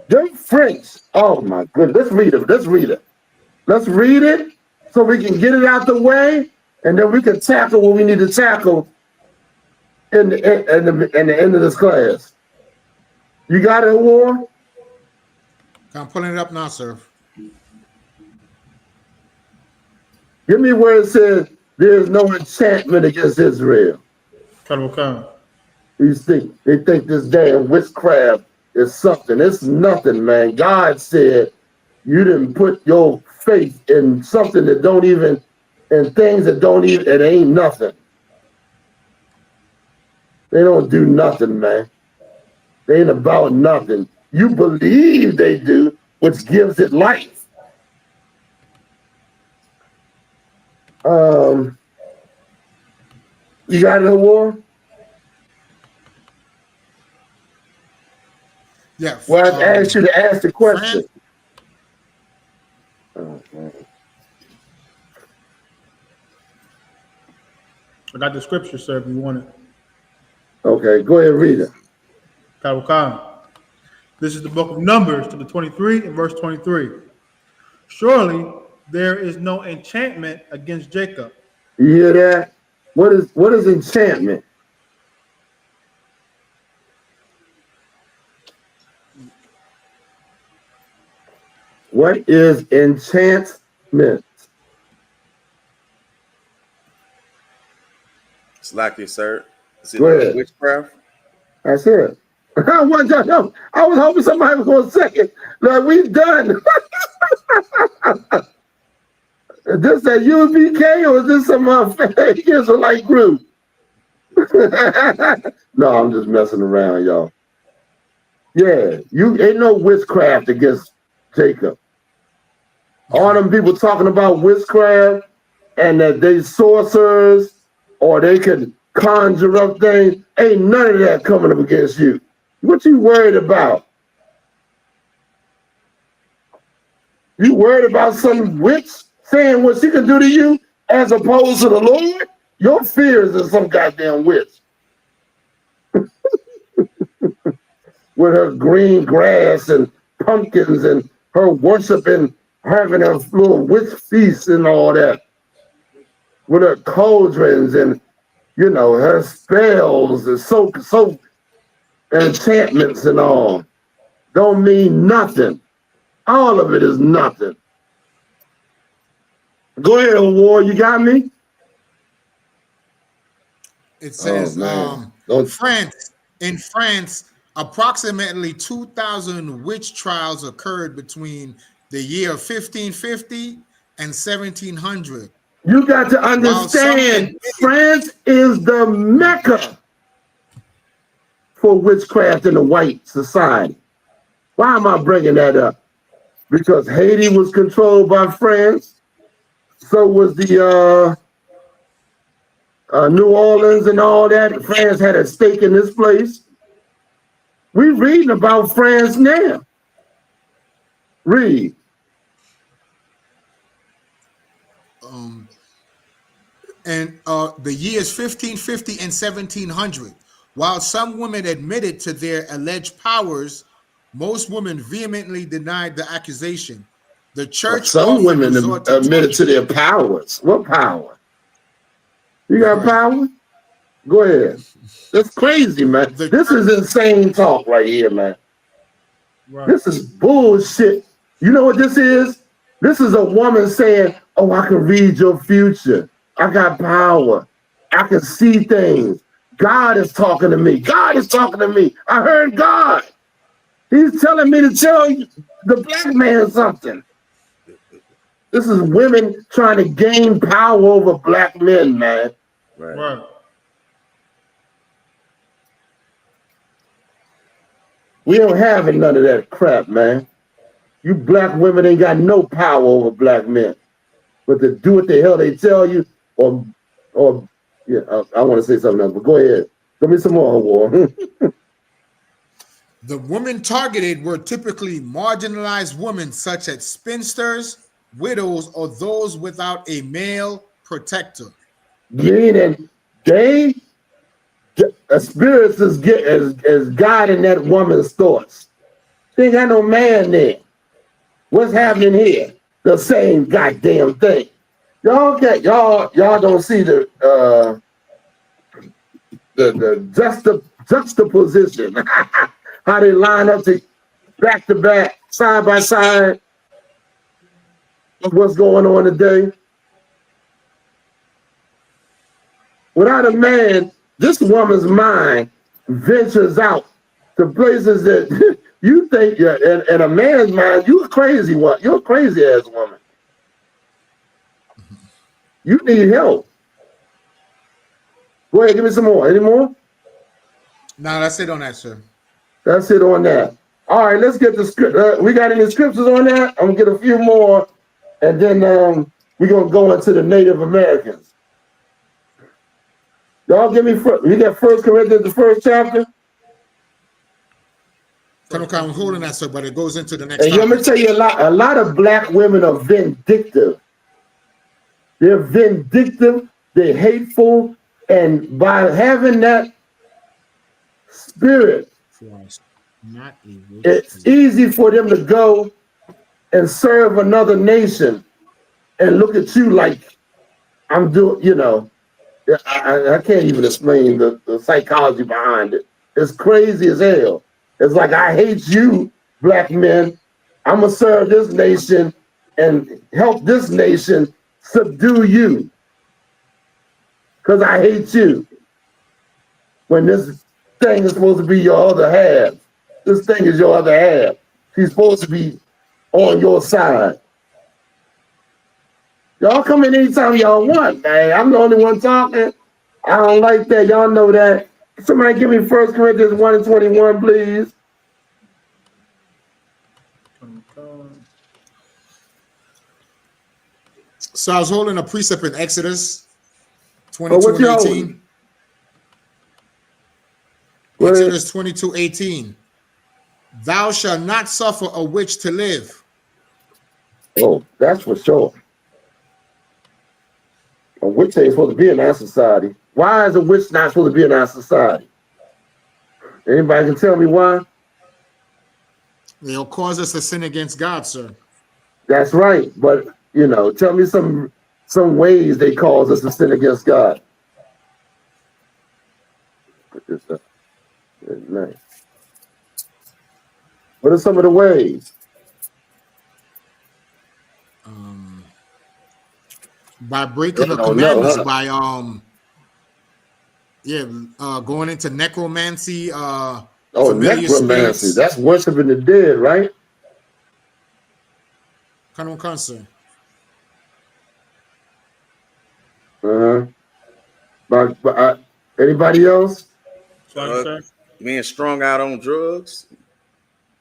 them French. Oh my goodness. Let's read it. Let's read it so we can get it out the way, and then we can tackle what we need to tackle in the end of this class. You got it, War? I'm pulling it up now, sir. Give me where it says there's no enchantment against Israel. Come. They think this damn witchcraft is something. It's nothing, man. God said you didn't put your faith in something that don't even, in things that don't even, it ain't nothing. They don't do nothing, man. They ain't about nothing. You believe they do, which gives it life. You got it, War? Yeah. Well, I asked you to ask the question. I got the scripture, sir, if you want it. Okay, go ahead and read it. Come. This is the book of Numbers, chapter 23 and verse 23. Surely there is no enchantment against Jacob. You hear that? What is enchantment? What is enchantment? It's like you, sir. Is it like witchcraft? That's it. I was hoping somebody was going to say it. Like, we done. Is this a U.P.K. or is this some fake Israelite group? No, I'm just messing around, y'all. Yeah, you ain't no witchcraft against Jacob. All them people talking about witchcraft and that they sorcerers or they can conjure up things, ain't none of that coming up against you. What you worried about? You worried about some witch saying what she can do to you as opposed to the Lord? Your fears of some goddamn witch. With her green grass and pumpkins and her worshiping, having her little witch feasts and all that. With her cauldrons and, you know, her spells and so enchantments and all. Don't mean nothing. All of it is nothing. Go ahead, War. You got me? It says, in France, approximately 2,000 witch trials occurred between the year 1550 and 1700. You got to understand, France is the Mecca for witchcraft in the white society. Why am I bringing that up? Because Haiti was controlled by France. So was the New Orleans and all that. France had a stake in this place. We're reading about France now. Read. And the years 1550 and 1700. While some women admitted to their alleged powers, most women vehemently denied the accusation. The church Some women admitted to their powers. What power? You got power? Go ahead. That's crazy, man. This is insane talk right here, man. Right. This is bullshit. You know what this is? This is a woman saying, oh, I can read your future. I got power. I can see things. God is talking to me. God is talking to me. I heard God. He's telling me to tell the black man something. This is women trying to gain power over black men, man. Right. We don't have none of that crap, man. You black women ain't got no power over black men. But to do what the hell they tell you, or yeah, I want to say something else, but go ahead. Give me some more, War. The women targeted were typically marginalized women such as spinsters, widows, or those without a male protector. Meaning spirits is guiding that woman's thoughts. They ain't got no man there. What's happening here? The same goddamn thing. Y'all don't see the juxtaposition. How they line up to back, side by side. What's going on today? Without a man, this woman's mind ventures out to places that you think, in a man's mind, you're a crazy one. You're a crazy ass woman. You need help. Go ahead, give me some more. Any more? No, that's it on that, sir. That's it on that. All right, let's get the script. We got any scriptures on that? I'm gonna get a few more, and then we're gonna go into the Native Americans. Y'all give me you got 1 Corinthians, the 1st chapter. I'm holding that, sir, but it goes into the next. And let me tell you, a lot of black women are vindictive. They're vindictive. They're hateful, and by having that spirit, it's easy for them to go and serve another nation and look at you like I'm doing, you know. I can't even explain the psychology behind it. It's crazy as hell. It's like, I hate you, black men. I'm going to serve this nation and help this nation subdue you because I hate you. When this thing is supposed to be your other half. This thing is your other half. She's supposed to be on your side. Y'all come in anytime y'all want, man. I'm the only one talking. I don't like that. Y'all know that. Somebody give me 1 Corinthians 1:21, please. So I was holding a precept in Exodus 22:18. Exodus 22:18. Thou shalt not suffer a witch to live. Oh, that's for sure. A witch ain't supposed to be in our society. Why is a witch not supposed to be in our society? Anybody can tell me why? They'll cause us to sin against God, sir. That's right. But, you know, tell me some ways they cause us to sin against God. Put this up. Nice. What are some of the ways? By breaking the commandments, by going into necromancy. Necromancy. Spirits. That's worshiping the dead, right? Sir. But anybody else? Being strung out on drugs.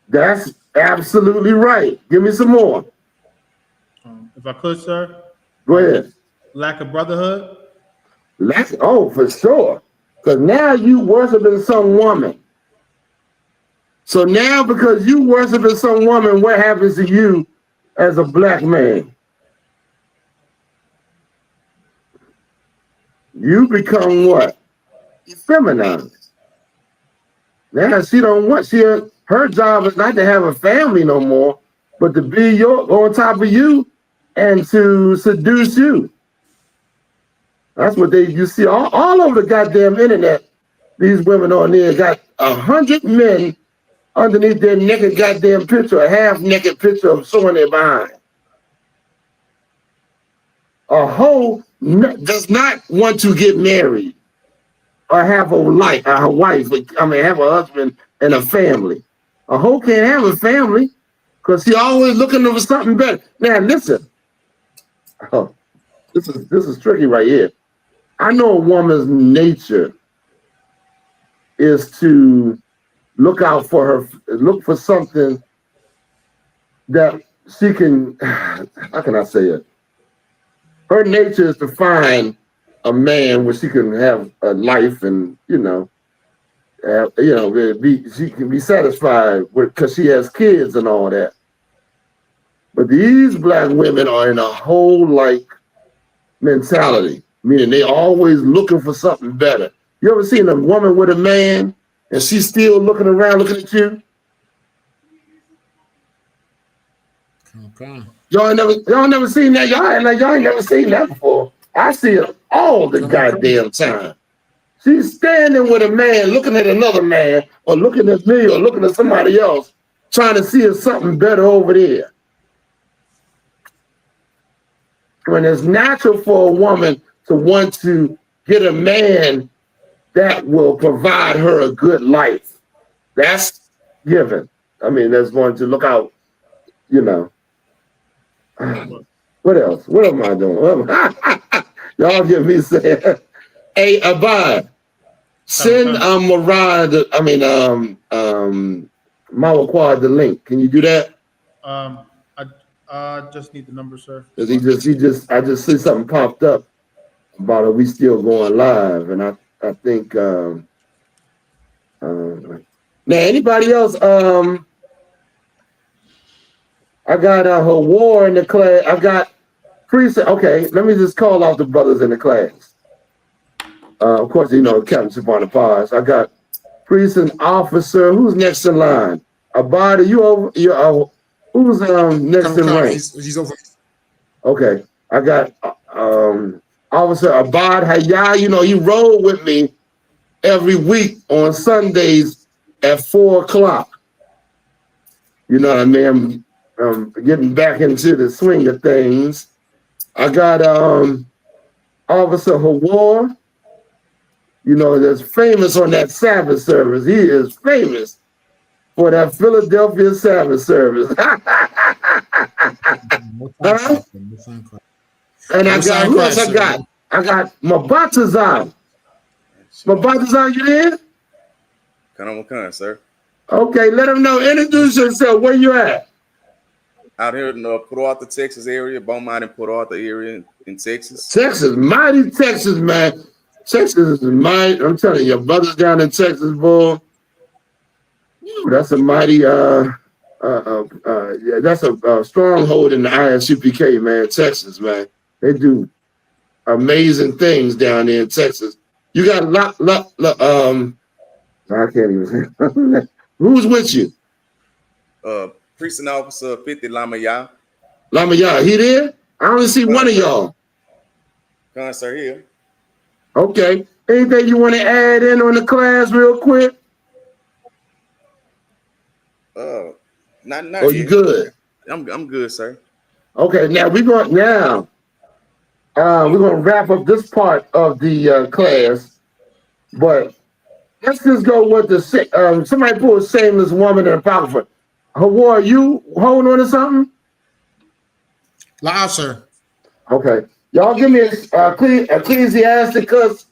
That's absolutely right. Give me some more. If I could, sir. Go ahead. Lack of brotherhood. Oh, for sure. Because now you worshiping some woman. So now because you worshiping some woman, what happens to you as a black man? You become what? Feminized. Now she don't want, her job is not to have a family no more, but to be on top of you and to seduce you. That's what you see all over the goddamn internet. These women on there got 100 men underneath their naked goddamn picture, a half-naked picture of showing their behind. A hoe does not want to get married or have have a husband and a family. A hoe can't have a family because she always looking for something better. Now listen, this is tricky right here. I know a woman's nature is to look for something that she can, how can I say it? Her nature is to find a man where she can have a life and, she can be satisfied with, because she has kids and all that. But these black women are in a whole mentality, meaning they always looking for something better. You ever seen a woman with a man and she's still looking around, looking at you? Okay. Y'all never seen that. Y'all ain't never seen that before. I see it all the goddamn time. She's standing with a man, looking at another man, or looking at me, or looking at somebody else, trying to see if something better over there. When it's natural for a woman to want to get a man that will provide her a good life, that's given. I mean, that's going to look out, What else? What am I doing? Y'all give me saying, hey, Abad, send Mawaqad the link. Can you do that? I just need the number, sir. I just see something popped up about it. We still going live, and I think now anybody else? I got YAHUAH in the class. I got priest. Okay, let me just call off the brothers in the class. Of course, Captain upon the pause. I got priest and officer. Who's next in line? Abad, are you over? Who's next in rank? He's over. Okay, I got Officer Abad Hayah. He rolled with me every week on Sundays at 4 o'clock. You know what I mean? I'm getting back into the swing of things. I got Officer YAHUAH, that's famous on that Sabbath service. He is famous for that Philadelphia Sabbath service. And I got, who else I got? I got Mabatazar. Mabatazar, you there? Come on, sir. Okay, let him know. Introduce yourself. Where you at? Out here in the Port Arthur, Texas area, Beaumont and Port Arthur area in Texas. Texas, mighty Texas, man. Texas is mighty. I'm telling you, your brothers down in Texas, boy. That's a mighty, that's a stronghold in the I.S.U.P.K, man. Texas, man. They do amazing things down there in Texas. You got I can't even say. Who's with you? Priest and Officer 50 Lamaya. Lamaya, he there? I only see one of y'all. Come, sir, here. Okay. Anything you want to add in on the class real quick? Not Oh, you good? I'm good, sir. Okay, now we're gonna wrap up this part of the class, but let's just go with the somebody pull a shameless woman and a powerful. YAHUAH, you holding on to something? Loud, sir. Okay, y'all give me Ecclesiasticus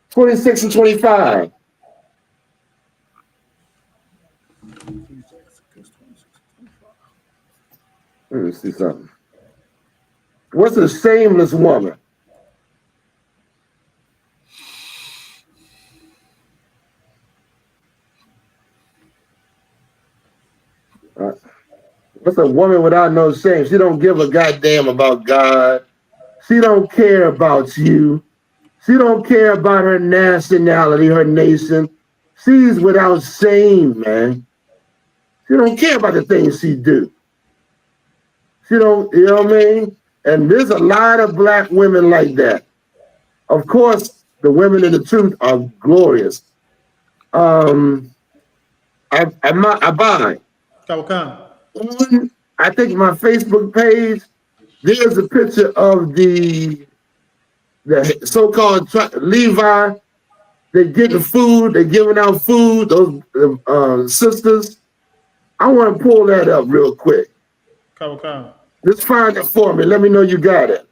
26 and 25. Let me see something. What's a shameless woman? What's a woman without no shame? She don't give a goddamn about God. She don't care about you. She don't care about her nationality, her nation. She's without shame, man. She don't care about the things she do. She don't, you know what I mean? And there's a lot of black women like that. Of course, the women in the truth are glorious. I buy. I think my Facebook page, there's a picture of the so-called Levi. They're getting food. They're giving out food. Those sisters. I want to pull that up real quick. Just find it for me. Let me know you got it.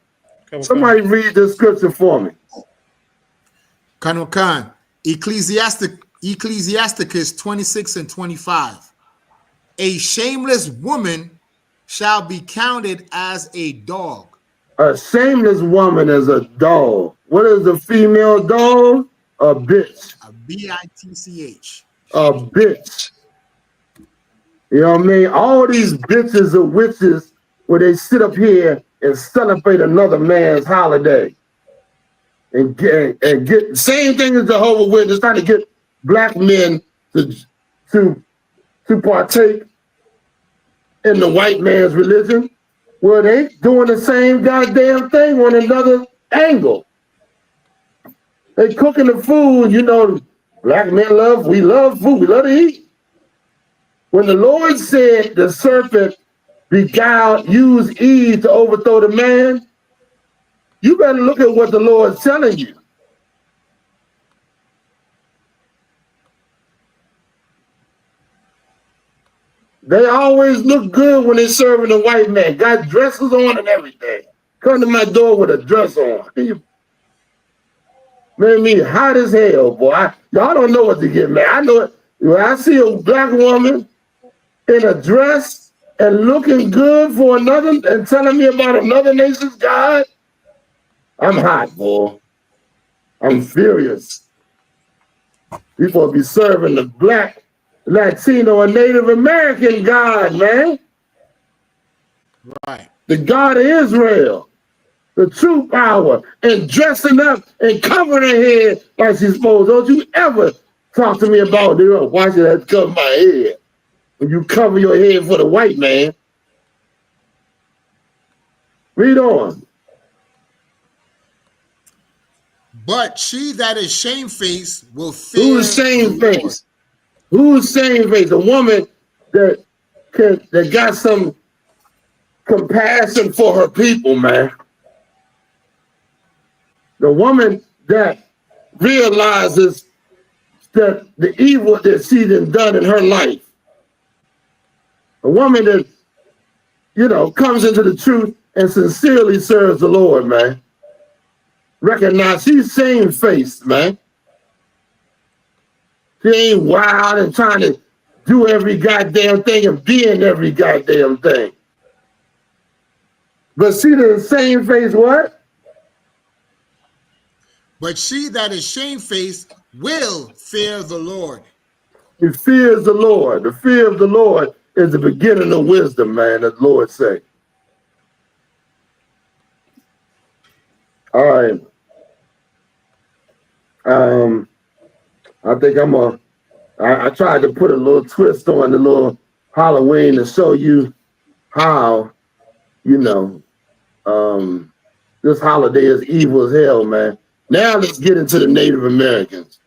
Somebody read the scripture for me. Khan. Ecclesiasticus 26 and 25. A shameless woman shall be counted as a dog. A shameless woman is a dog. What is a female dog? A bitch. A bitch. A bitch. You know what I mean? All these bitches are witches where they sit up here and celebrate another man's holiday. And get same thing as Jehovah's Witness, trying to get black men to partake in the white man's religion. Well, they doing the same goddamn thing on another angle. They cooking the food, you know, black men we love food, we love to eat. When the Lord said the serpent beguiled, used Eve to overthrow the man, you better look at what the Lord's telling you. They always look good when they're serving a white man. Got dresses on and everything. Come to my door with a dress on. Made me hot as hell, boy. Y'all don't know what to get mad. I know it. When I see a black woman in a dress and looking good for another and telling me about another nation's God, I'm hot, boy. I'm furious. People be serving the black, Latino, and Native American God, man. Right. The God of Israel. The true power. And dressing up and covering her head like she's supposed. Don't you ever talk to me about, why should I cover my head? When you cover your head for the white man. Read on. But she that is shamefaced will fear. Who's shamefaced? Who's shamefaced? A woman that got some compassion for her people, man. The woman that realizes that the evil that she done in her life. A woman that, comes into the truth and sincerely serves the Lord, man. Recognize she's shamefaced, man. She ain't wild and trying to do every goddamn thing and be in every goddamn thing. But she the shamefaced what? But she that is shamefaced will fear the Lord. He fears the Lord. The fear of the Lord is the beginning of wisdom, man, as the Lord say. All right. I think I tried to put a little twist on the little Halloween to show you how, this holiday is evil as hell, man. Now let's get into the Native Americans.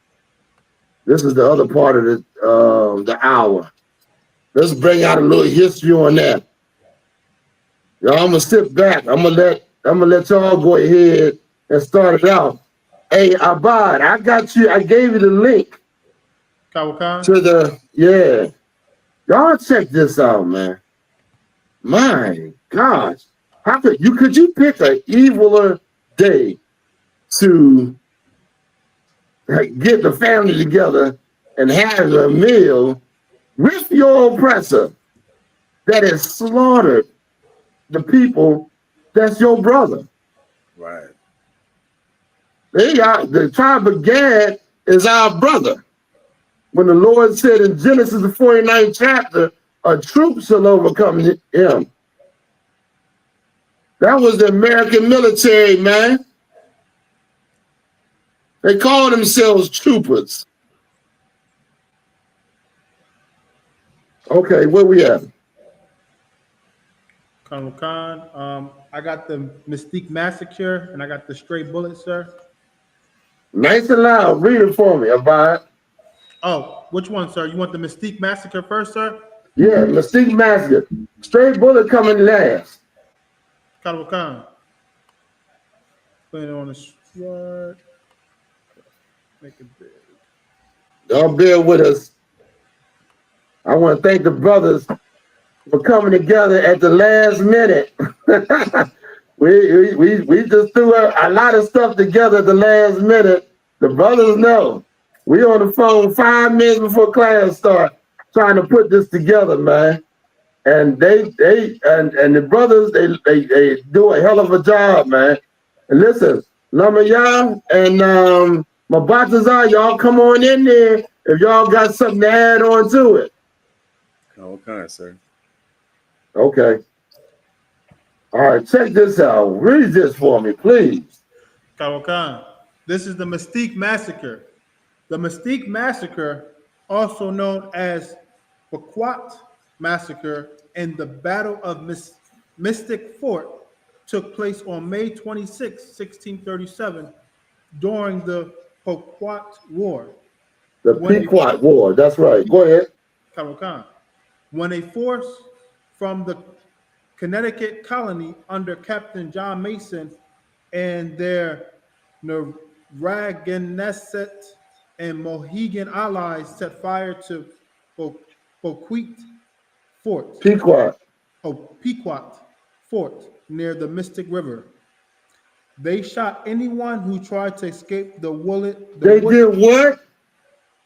This is the other part of the hour. Let's bring out a little history on that. Y'all, I'm gonna sit back. I'm gonna let y'all go ahead and start it out. Hey, Abad, I got you. I gave you the link to Y'all check this out, man. My gosh, how could you pick an eviler day to get the family together and have a meal with your oppressor that has slaughtered the people That's your brother. Right. The tribe of Gad is our brother. When the Lord said in Genesis the 49th chapter, a troop shall overcome him. That was the American military, man. They call themselves troopers. Okay, where we at? Colonel Khan, I got the Mystique Massacre and I got the Stray Bullet, sir. Nice and loud. Read it for me, Abide. Oh, which one, sir? You want the Mystique Massacre first, sir? Yeah, Mystique Massacre. Stray Bullet coming last. Colonel Khan. Put it on the short. Make it big. Y'all bear with us. I want to thank the brothers for coming together at the last minute. we just threw a lot of stuff together at the last minute. The brothers know. We on the phone 5 minutes before class start trying to put this together, man. And the brothers they do a hell of a job, man. And listen, Lamayah and Mabatazar, y'all come on in there if y'all got something to add on to it. Okay, sir. Okay. All right, check this out. Read this for me, please. Khan. This is the Mystique Massacre. The Mystique Massacre, also known as Pequot Massacre, and the Battle of Mystic Fort, took place on May 26, 1637, during the Pequot War. The Pequot War, that's right. Go ahead. Khan. When a force from the Connecticut colony under Captain John Mason and their Narragansett and Mohegan allies set fire to Pequot Fort. Pequot Fort near the Mystic River. They shot anyone who tried to escape the bullet. They did what?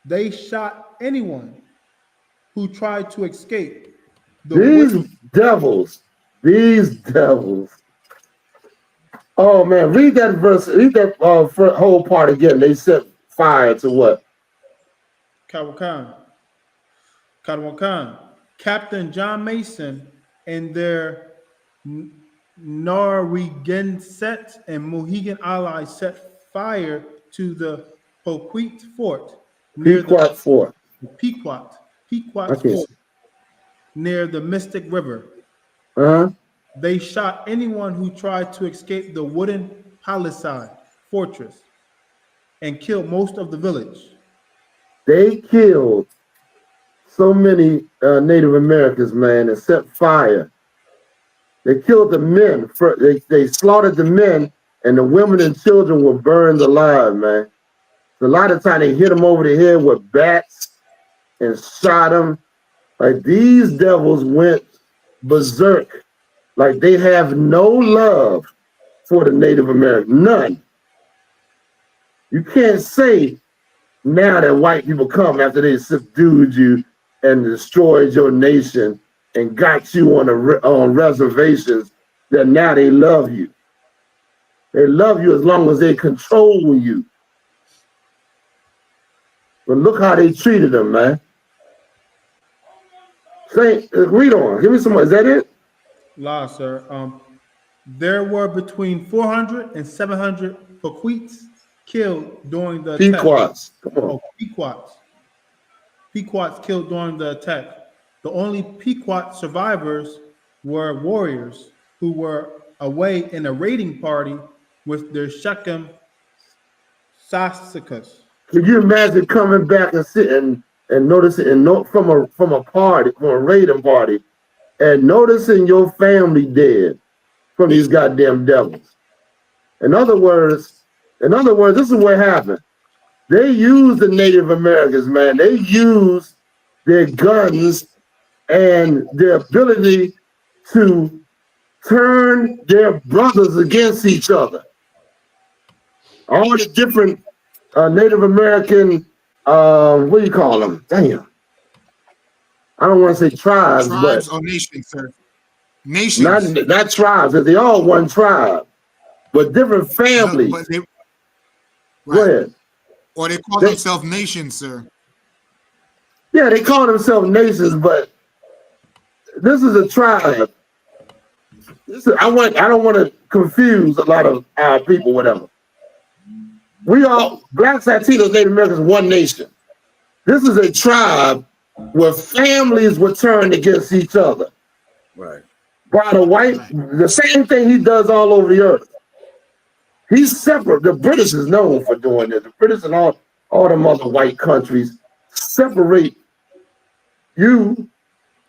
They shot anyone who tried to escape. These devils. Oh man, read that verse. Read that whole part again. They set fire to what? Khan. Captain John Mason and their Narragansett and Mohegan allies set fire to the Pequot Fort near Pequot Fort. Pequot Fort near the Mystic River. They shot anyone who tried to escape the wooden palisade fortress and killed most of the village. They killed so many Native Americans, man, and set fire. They killed the men. They slaughtered the men, and the women and children were burned alive, man. A lot of times they hit them over the head with bats and shot them. Like these devils went berserk. Like they have no love for the Native Americans, none. You can't say now that white people come after they subdued you and destroyed your nation and got you on reservations that now they love you. They love you as long as they control you. But look how they treated them, man. Say, read on. Give me some more. Is that it? La, sir. There were between 400 and 700 Pequots killed during the Pequots. Come on. Oh, Pequots. Pequots killed during the attack. The only Pequot survivors were warriors who were away in a raiding party with their Shechem Sassacus. Can you imagine coming back and sitting and noticing from a raiding party, and noticing your family dead from these goddamn devils? In other words, this is what happened. They used the Native Americans, man. They used their guns and their ability to turn their brothers against each other. All the different Native American, what do you call them? Damn. I don't want to say tribes, but or nations, sir. Nations. Not tribes, because they all one tribe, but different families. But they, Go right. ahead. Or they call themselves nations, sir. Yeah, they call themselves nations, but this is a tribe. I don't want to confuse a lot of our people, whatever. We all, blacks, Latinos, Native Americans, one nation. This is a tribe where families were turned against each other. Right. By the white, the same thing he does all over the earth. He's separate. The British is known for doing this. The British and all them other white countries separate you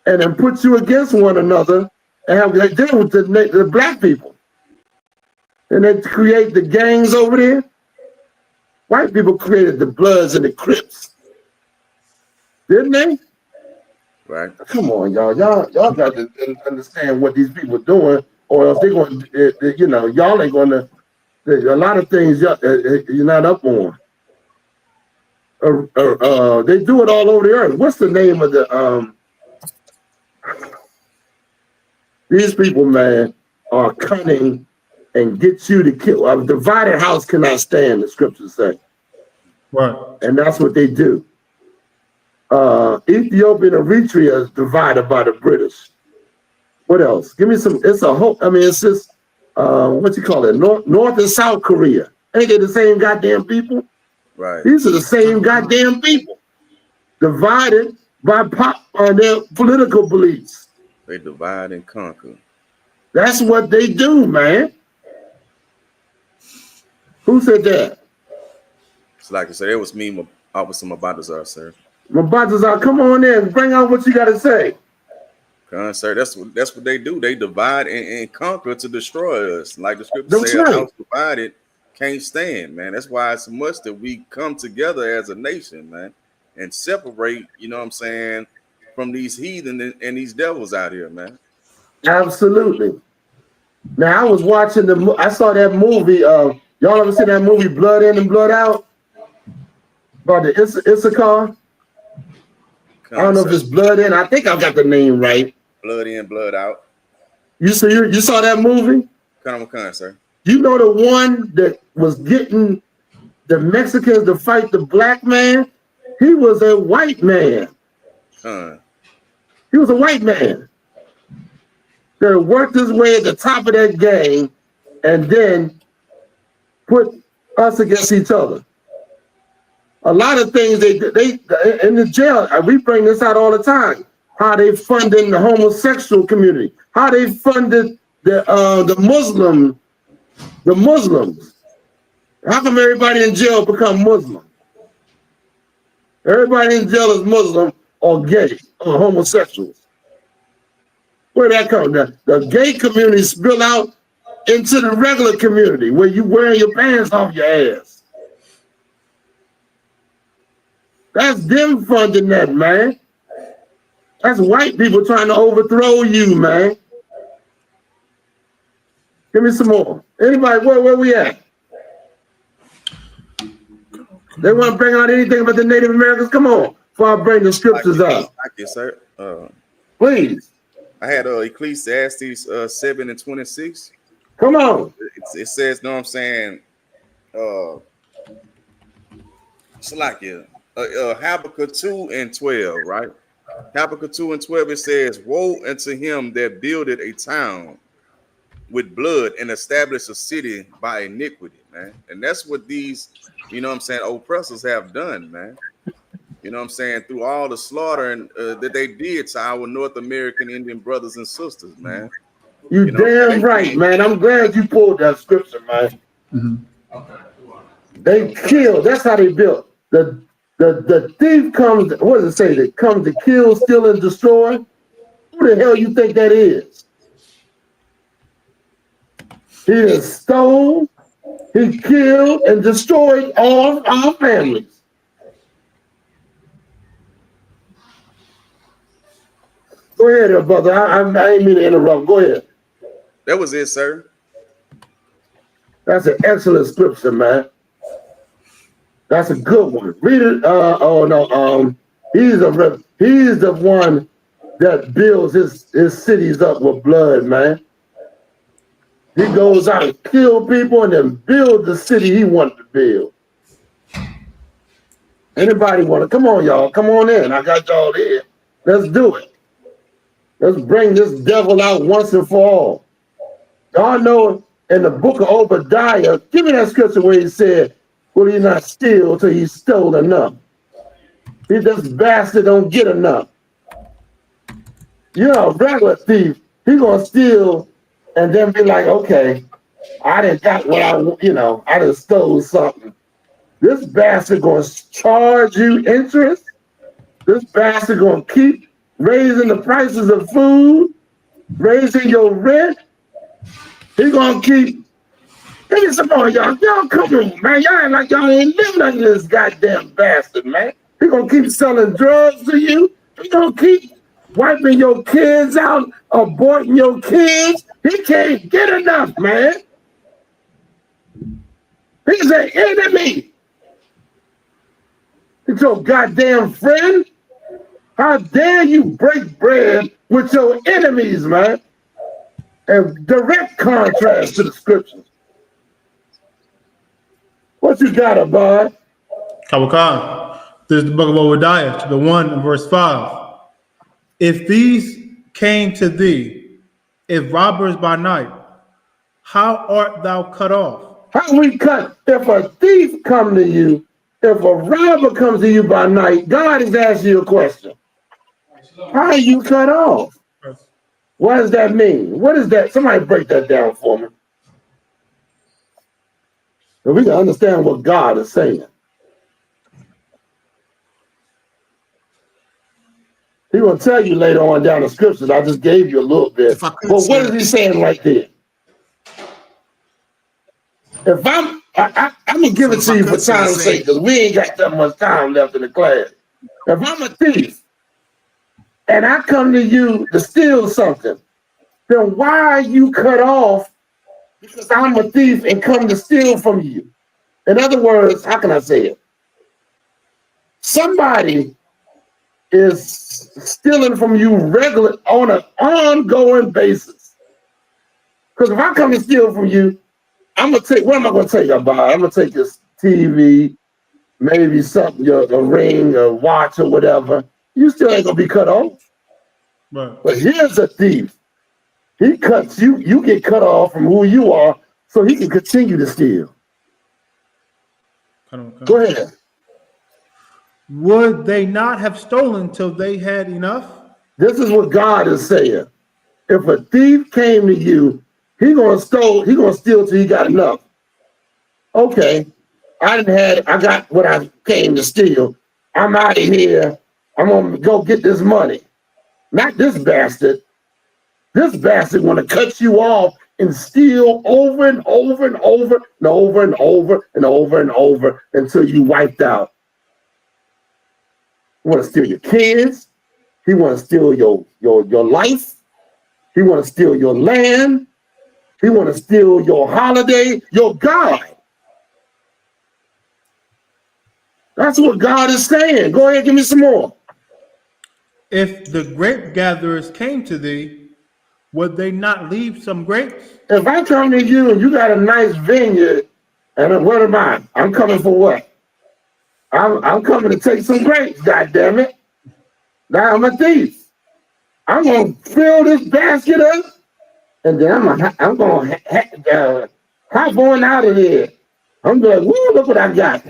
and then put you against one another and have they deal with the black people. And they create the gangs over there. White people created the Bloods and the Crips. Didn't they? Right. Come on, y'all. Y'all got to understand what these people are doing, or else they're going to, y'all ain't going to, a lot of things you're not up on. They do it all over the earth. What's the name of the, these people, man, are cunning and get you to kill. A divided house cannot stand, the scriptures say. Right. And that's what they do. Ethiopia and Eritrea is divided by the British. What else? Give me some, it's a whole, I mean, it's just, what you call it? North and South Korea. Ain't they the same goddamn people? Right. These are the same goddamn people. Divided by their political beliefs. They divide and conquer. That's what they do, man. Who said that? It's like I said, it was me, Officer Mabatazar, sir. Mabatazar, come on in. Bring out what you got to say. Sir, that's what they do. They divide and conquer to destroy us. Like the scripture says, right. house divided can't stand, man. That's why it's much that we come together as a nation, man, and separate, you know what I'm saying, from these heathen and these devils out here, man. Absolutely. Now, I was watching I saw that movie. Y'all ever seen that movie, Blood In and Blood Out? About the I.S.U.P.K? I don't know if it's Blood In. I think I got the name right. Blood In, Blood Out. You saw that movie? Come on, sir. You know the one that was getting the Mexicans to fight the black man? He was a white man. He was a white man that worked his way at the top of that gang and then put us against each other. A lot of things they in the jail, we bring this out all the time, how they funded the homosexual community, how they funded the Muslims. How come everybody in jail become Muslim? Everybody in jail is Muslim or gay or homosexuals. Where that come? The gay community spill out into the regular community where you wearing your pants off your ass. That's them funding that, man. That's white people trying to overthrow you, man. Give me some more. Anybody, where we at? They want to bring out anything about the Native Americans? Come on, before I bring the scriptures out. Thank you, sir. Please. I had Ecclesiastes 7:26. Come on. It says, know what I'm saying? It's like Habakkuk 2:12, right? Habakkuk 2:12, it says, woe unto him that builded a town with blood and established a city by iniquity, man. And that's what these, you know what I'm saying, oppressors have done, man. You know what I'm saying? Through all the slaughter that they did to our North American Indian brothers and sisters, man. You damn right, man. I'm glad you pulled that scripture, man. They killed. That's how they built. The thief comes, what does it say? That comes to kill, steal, and destroy. Who the hell you think that is? He has stole, he killed, and destroyed all our families. Go ahead, brother. I ain't mean to interrupt. Go ahead. That was it, sir. That's an excellent scripture, man. That's a good one. Read it. Oh no. He's the one that builds his cities up with blood, man. He goes out and kill people and then build the city he wanted to build. Anybody want to? Come on, y'all. Come on in. I got y'all here. Let's do it. Let's bring this devil out once and for all. Y'all know in the book of Obadiah, give me that scripture where he said, will he not steal till he stole enough? This bastard don't get enough. You know, a regular thief, he gonna steal and then be like, okay, I done got what I done stole something. This bastard gonna charge you interest. This bastard gonna keep raising the prices of food, raising your rent. He gonna keep. Give me some more, y'all. Y'all come on, man. Y'all act like y'all ain't living under this goddamn bastard, man. He gonna keep selling drugs to you. He gonna keep wiping your kids out, aborting your kids. He can't get enough, man. He's an enemy. He's your goddamn friend. How dare you break bread with your enemies, man? And direct contrast to the scriptures. What you got, Abad? Kawakah. This is the book of Obadiah, chapter 1 and verse 5. If these came to thee, if robbers by night, how art thou cut off? How we cut? If a thief come to you, if a robber comes to you by night, God is asking you a question. How are you cut off? What does that mean? What is that? Somebody break that down for me. So we can understand what God is saying. He will tell you later on down the scriptures. I just gave you a little bit. But what is he saying right there? If I'm gonna give it to you for time's sake, because we ain't got that much time left in the class. If I'm a thief and I come to you to steal something, then why are you cut off because I'm a thief and come to steal from you? In other words, how can I say it? Somebody is stealing from you regular on an ongoing basis. Because if I come to steal from you, I'm gonna take, what am I gonna take about? I'm gonna take this TV, maybe something, a ring, a watch, or whatever. You still ain't gonna be cut off. Right. But here's a thief. He cuts you, you get cut off from who you are, so he can continue to steal. Go ahead. Would they not have stolen till they had enough? This is what God is saying. If a thief came to you, he gonna steal till he got enough. Okay, I got what I came to steal. I'm out of here. I'm gonna go get this money. Not this bastard. This bastard want to cut you off and steal over and over and over and over and over and over and over until you wiped out. He want to steal your kids. He want to steal your life. He want to steal your land. He want to steal your holiday, your God. That's what God is saying. Go ahead, give me some more. If the grape gatherers came to thee, would they not leave some grapes? If I come to you and you got a nice vineyard, and what am I? I'm coming for what? I'm coming to take some grapes, goddammit. Now I'm a thief. I'm gonna fill this basket up, and then I'm gonna hop on out of here. I'm going, woo, look what I got.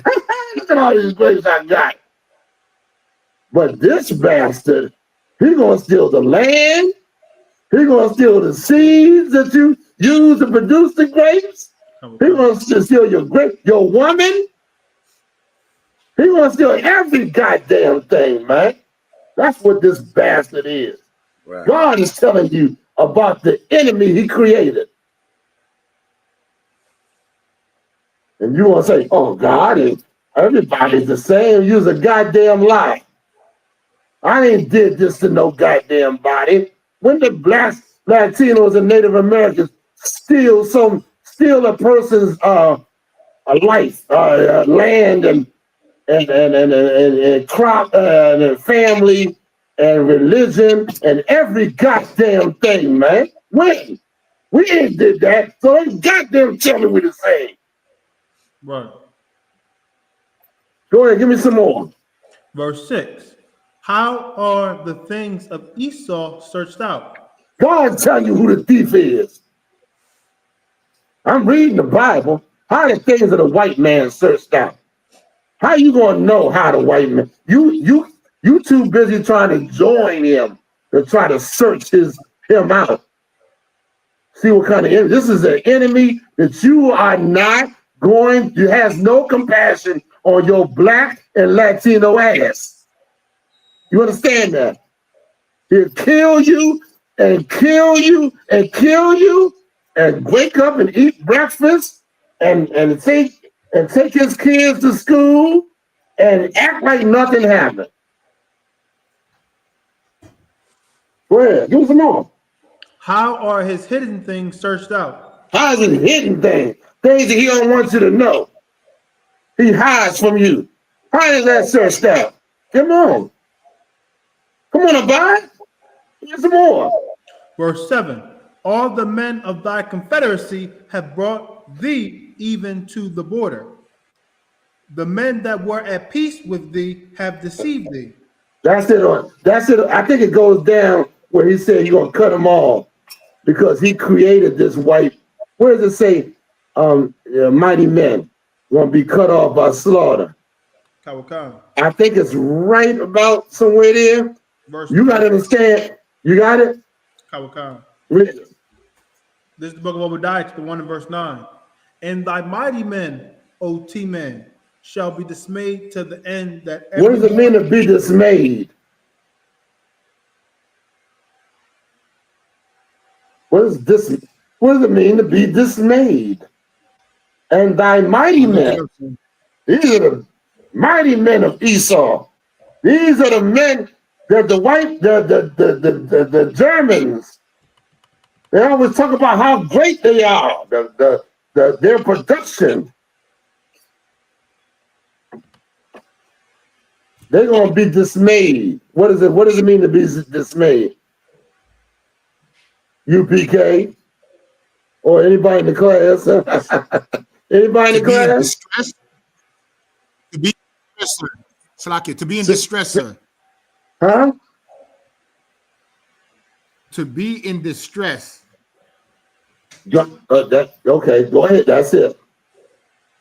Look at all these grapes I got. But this bastard, he gonna steal the land. He gonna steal the seeds that you use to produce the grapes. He gonna steal your grape, your woman. He gonna steal every goddamn thing, man. That's what this bastard is. Right. God is telling you about the enemy he created. And you want to say, oh, God, everybody's the same. You's a goddamn lie. I ain't did this to no goddamn body. When the black Latinos and Native Americans steal a person's life, land and crop and family and religion and every goddamn thing, man. When? We ain't did that, so ain't goddamn tell me we the same. Right. Go ahead, give me some more. Verse 6. How are the things of Esau searched out? God tell you who the thief is. I'm reading the Bible. How are the things of the white man searched out? How you gonna know how the white man? You too busy trying to join him to try to search him out. See what kind of enemy? This is an enemy that you are not going. You has no compassion on your black and Latino ass. You understand that? He'll kill you and kill you and kill you and wake up and eat breakfast and take his kids to school and act like nothing happened. Go ahead, give me some more. How are his hidden things searched out? How is it hidden things? Things that he don't want you to know. He hides from you. How is that searched out? Come on. Come on, Abide. Give me some more. Verse 7. All the men of thy confederacy have brought thee even to the border. The men that were at peace with thee have deceived thee. That's it. That's it. I think it goes down where he said you're going to cut them all because he created this white. Where does it say mighty men going to be cut off by slaughter? I think it's right about somewhere there. You got to understand. You got it? Read it. This is the book of Obadiah, the one in verse 9. And thy mighty men, O T men, shall be dismayed to the end that what does it mean to be dismayed? What is this? What does it mean to be dismayed? And thy mighty men. These are the mighty men of Esau. These are the men that the Germans. They always talk about how great they are. Their production. They're gonna be dismayed. What is it? What does it mean to be dismayed? U.P.K. or anybody in the class? Anybody in the class? To be in distress, sir. Salaki, to be in distress, sir. Huh? To be in distress. Okay, go ahead. That's it.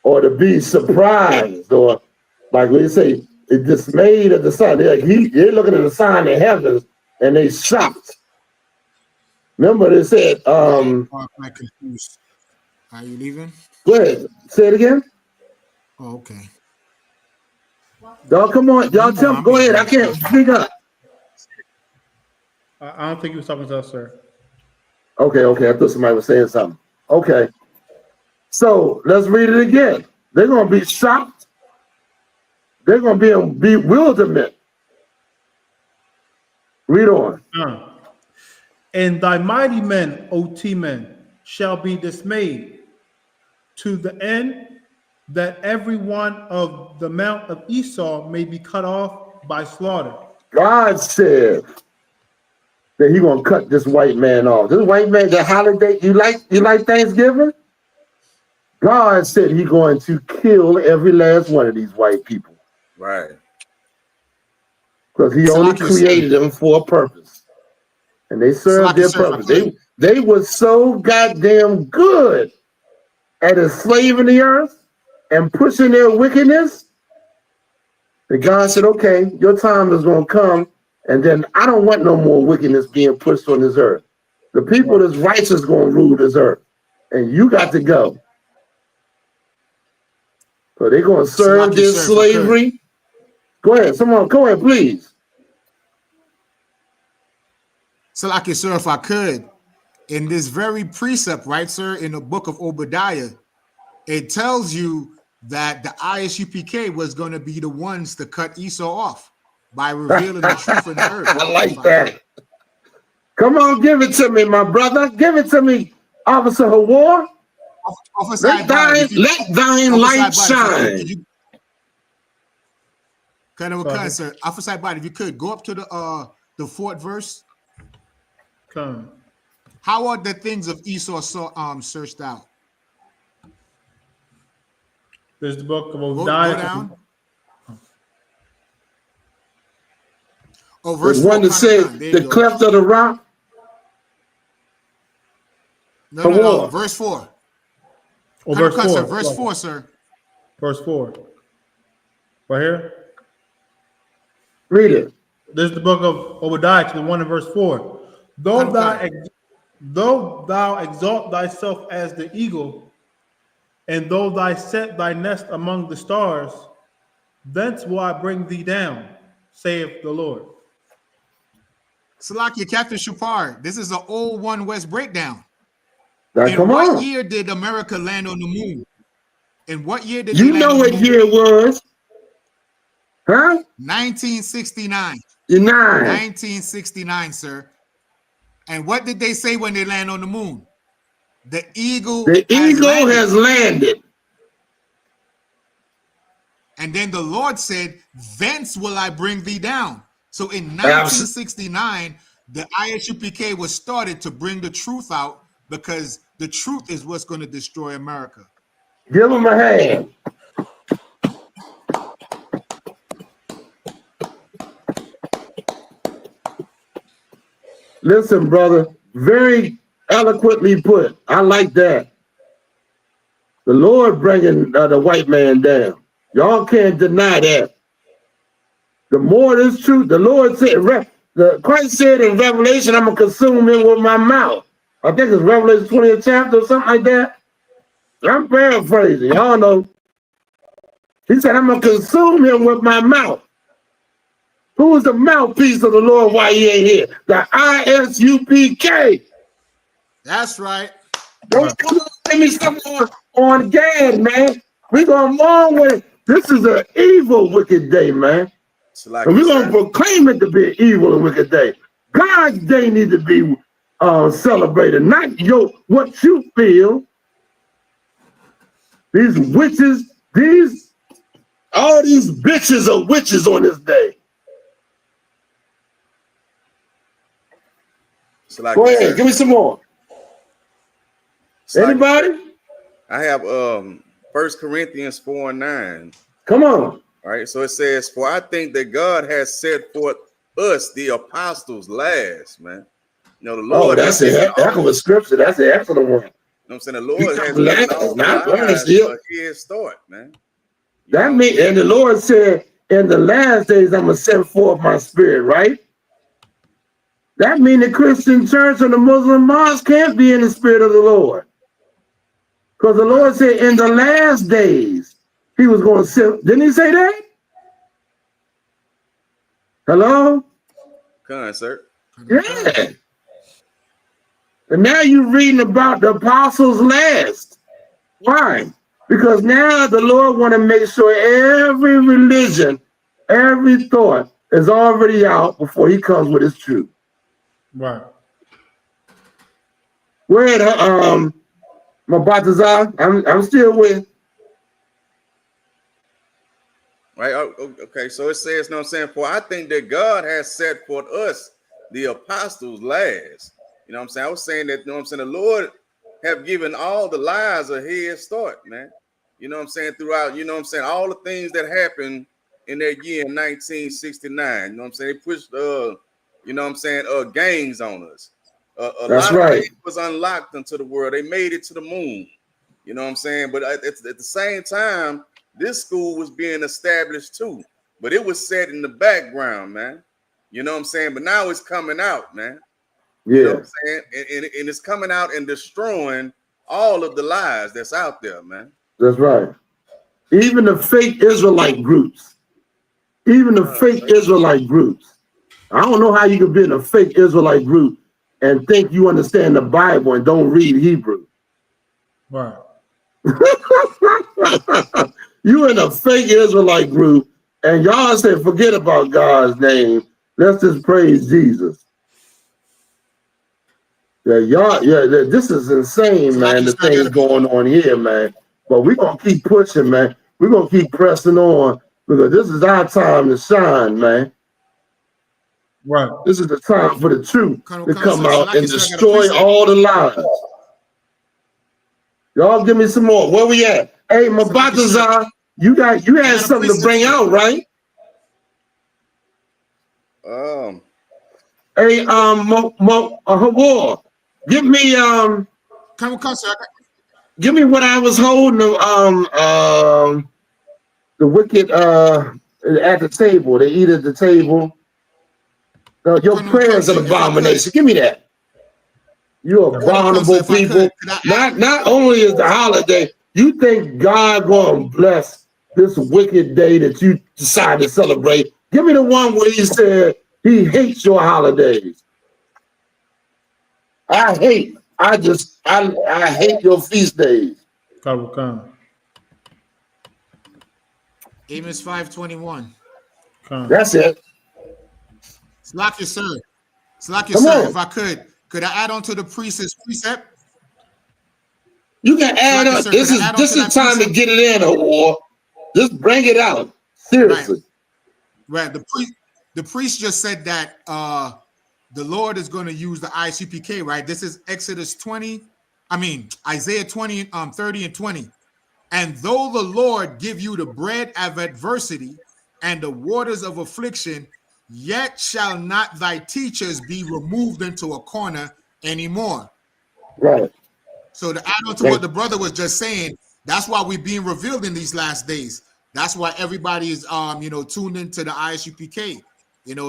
Or to be surprised, or like we say, dismayed at the sun. They're looking at the sign in heaven and they shocked. Remember they said, I'm confused. Are you leaving? Go ahead. Say it again. Oh, okay. Y'all come on. Y'all tell me. Go ahead. I can't speak up. I don't think he was talking to us, sir. Okay. I thought somebody was saying something. Okay. So let's read it again. They're going to be shocked. They're going to be in bewilderment. Read on. And thy mighty men, O T men, shall be dismayed to the end that every one of the mount of Esau may be cut off by slaughter. God said that He's gonna cut this white man off. This white man, the holiday, you like Thanksgiving? God said He's going to kill every last one of these white people. Right. Because He only created them for a purpose. And they served their purpose. They were so goddamn good at enslaving the earth and pushing their wickedness that God said, okay, your time is going to come, and then I don't want no more wickedness being pushed on this earth. The people that's righteous going to rule this earth, and you got to go. So they're going to serve their slavery. Go ahead, someone, go ahead, please. Salaki, sir, if I could, in this very precept, right, sir, in the book of Obadiah, it tells you that the I.S.U.P.K was going to be the ones to cut Esau off by revealing the truth in the earth. I like that. Come on, give it to me, my brother. Give it to me, Officer YAHUAH. Let thine light shine. Sir, Officer Body, if you could go up to the the fourth verse. Come. How are the things of Esau searched out? There's the book of Go Obadiah. down. Oh, There's verse 4. one that says the cleft of the rock. No, verse 4. Oh, verse 4. Verse 4, sir. Verse 4. Right here. Read it. This is the book of Obadiah, the one in verse 4. Though thou exalt thyself as the eagle, and though thou set thy nest among the stars, thence will I bring thee down, saith the Lord. Salakia, Captain Shupar, this is an old One West breakdown. Now, In come what on. year did America land on the moon? In what year did You they know land what on the year moon? it was? Huh? 1969. You're 9. 1969, sir. And what did they say when they land on the moon? The eagle has landed. And then the Lord said, thence will I bring thee down. So in 1969, the I.S.U.P.K was started to bring the truth out, because the truth is what's going to destroy America. Give him a hand. Listen, brother, very eloquently put. I like that. The Lord bringing the white man down. Y'all can't deny that. The more this truth, the Lord said, Christ said in Revelation, I'm going to consume him with my mouth. I think it's Revelation 20th chapter or something like that. I'm paraphrasing. Y'all know. He said, I'm going to consume him with my mouth. Who is the mouthpiece of the Lord while he ain't here? The I.S.U.P.K. That's right. Don't give me something on Gad, man. We're going long way. This is an evil, wicked day, man. Like and we're going to proclaim it to be an evil and wicked day. God's day needs to be celebrated, not what you feel. These witches, all these bitches are witches on this day. Like go ahead, give me some more. Anybody? I have 1 Corinthians 4:9. Come on. All right, so it says, for I think that God has set forth us, the apostles, last, man. You know, the Lord. Oh, that's a heck of a scripture. That's an excellent one. You know what I'm saying? The Lord has given all the his start, man. That means, and the Lord said, in the last days, I'm going to send forth my spirit, right? That means the Christian church or the Muslim mosque can't be in the spirit of the Lord. Because the Lord said in the last days, he was going to send, didn't he say that? Hello? Come on, sir. Yeah. And now you're reading about the apostles last. Why? Because now the Lord want to make sure every religion, every thought is already out before he comes with his truth. Right. Where at Mabatazar? I'm still with. Right. Okay. So it says, you know what I'm saying? For I think that God has set forth us, the apostles, last. You know what I'm saying? I was saying that, you know what I'm saying? The Lord have given all the lies a head start, man. You know what I'm saying? Throughout, you know what I'm saying? All the things that happened in that year in 1969. You know what I'm saying? They pushed, you know what I'm saying? Gangs on us. That's lot right. of things was unlocked into the world. They made it to the moon. You know what I'm saying? But at the same time, this school was being established too. But it was set in the background, man. You know what I'm saying? But now it's coming out, man. Yeah. You know what I'm saying? And it's coming out and destroying all of the lies that's out there, man. That's right. Even the fake Israelite groups. Even the fake Israelite groups. I don't know how you can be in a fake Israelite group and think you understand the Bible and don't read Hebrew. Right. You in a fake Israelite group and y'all said, forget about God's name. Let's just praise Jesus. Yeah, y'all, this is insane, man. The things going on here, man. But we're gonna keep pushing, man. We're gonna keep pressing on because this is our time to shine, man. Right. This is the time for the truth Colonel to come Constance, out like and you said, I got a destroy precept. all the lies. Y'all give me some more. Where we at? Hey, Mabatazar, you had something to bring out, right? Hey, Hawar, give me Colonel Constance, give me what I was holding the wicked at the table. They eat at the table. Your prayers are an abomination. Give me that. You abominable people. Not only is the holiday, you think God gonna bless this wicked day that you decide to celebrate? Give me the one where he said he hates your holidays. I hate your feast days. Amos 5:21. That's it. Slack sir. If I could I add on to the priest's precept? You can add on. This is time to get it in, Hawar. Just bring it out. Seriously. Right. The priest just said that the Lord is going to use the I.S.U.P.K, right? This is Isaiah 20, 30 and 20. And though the Lord give you the bread of adversity and the waters of affliction, yet shall not thy teachers be removed into a corner anymore. Right. So to add on to what the brother was just saying, that's why we're being revealed in these last days. That's why everybody is tuned into the I.S.U.P.K.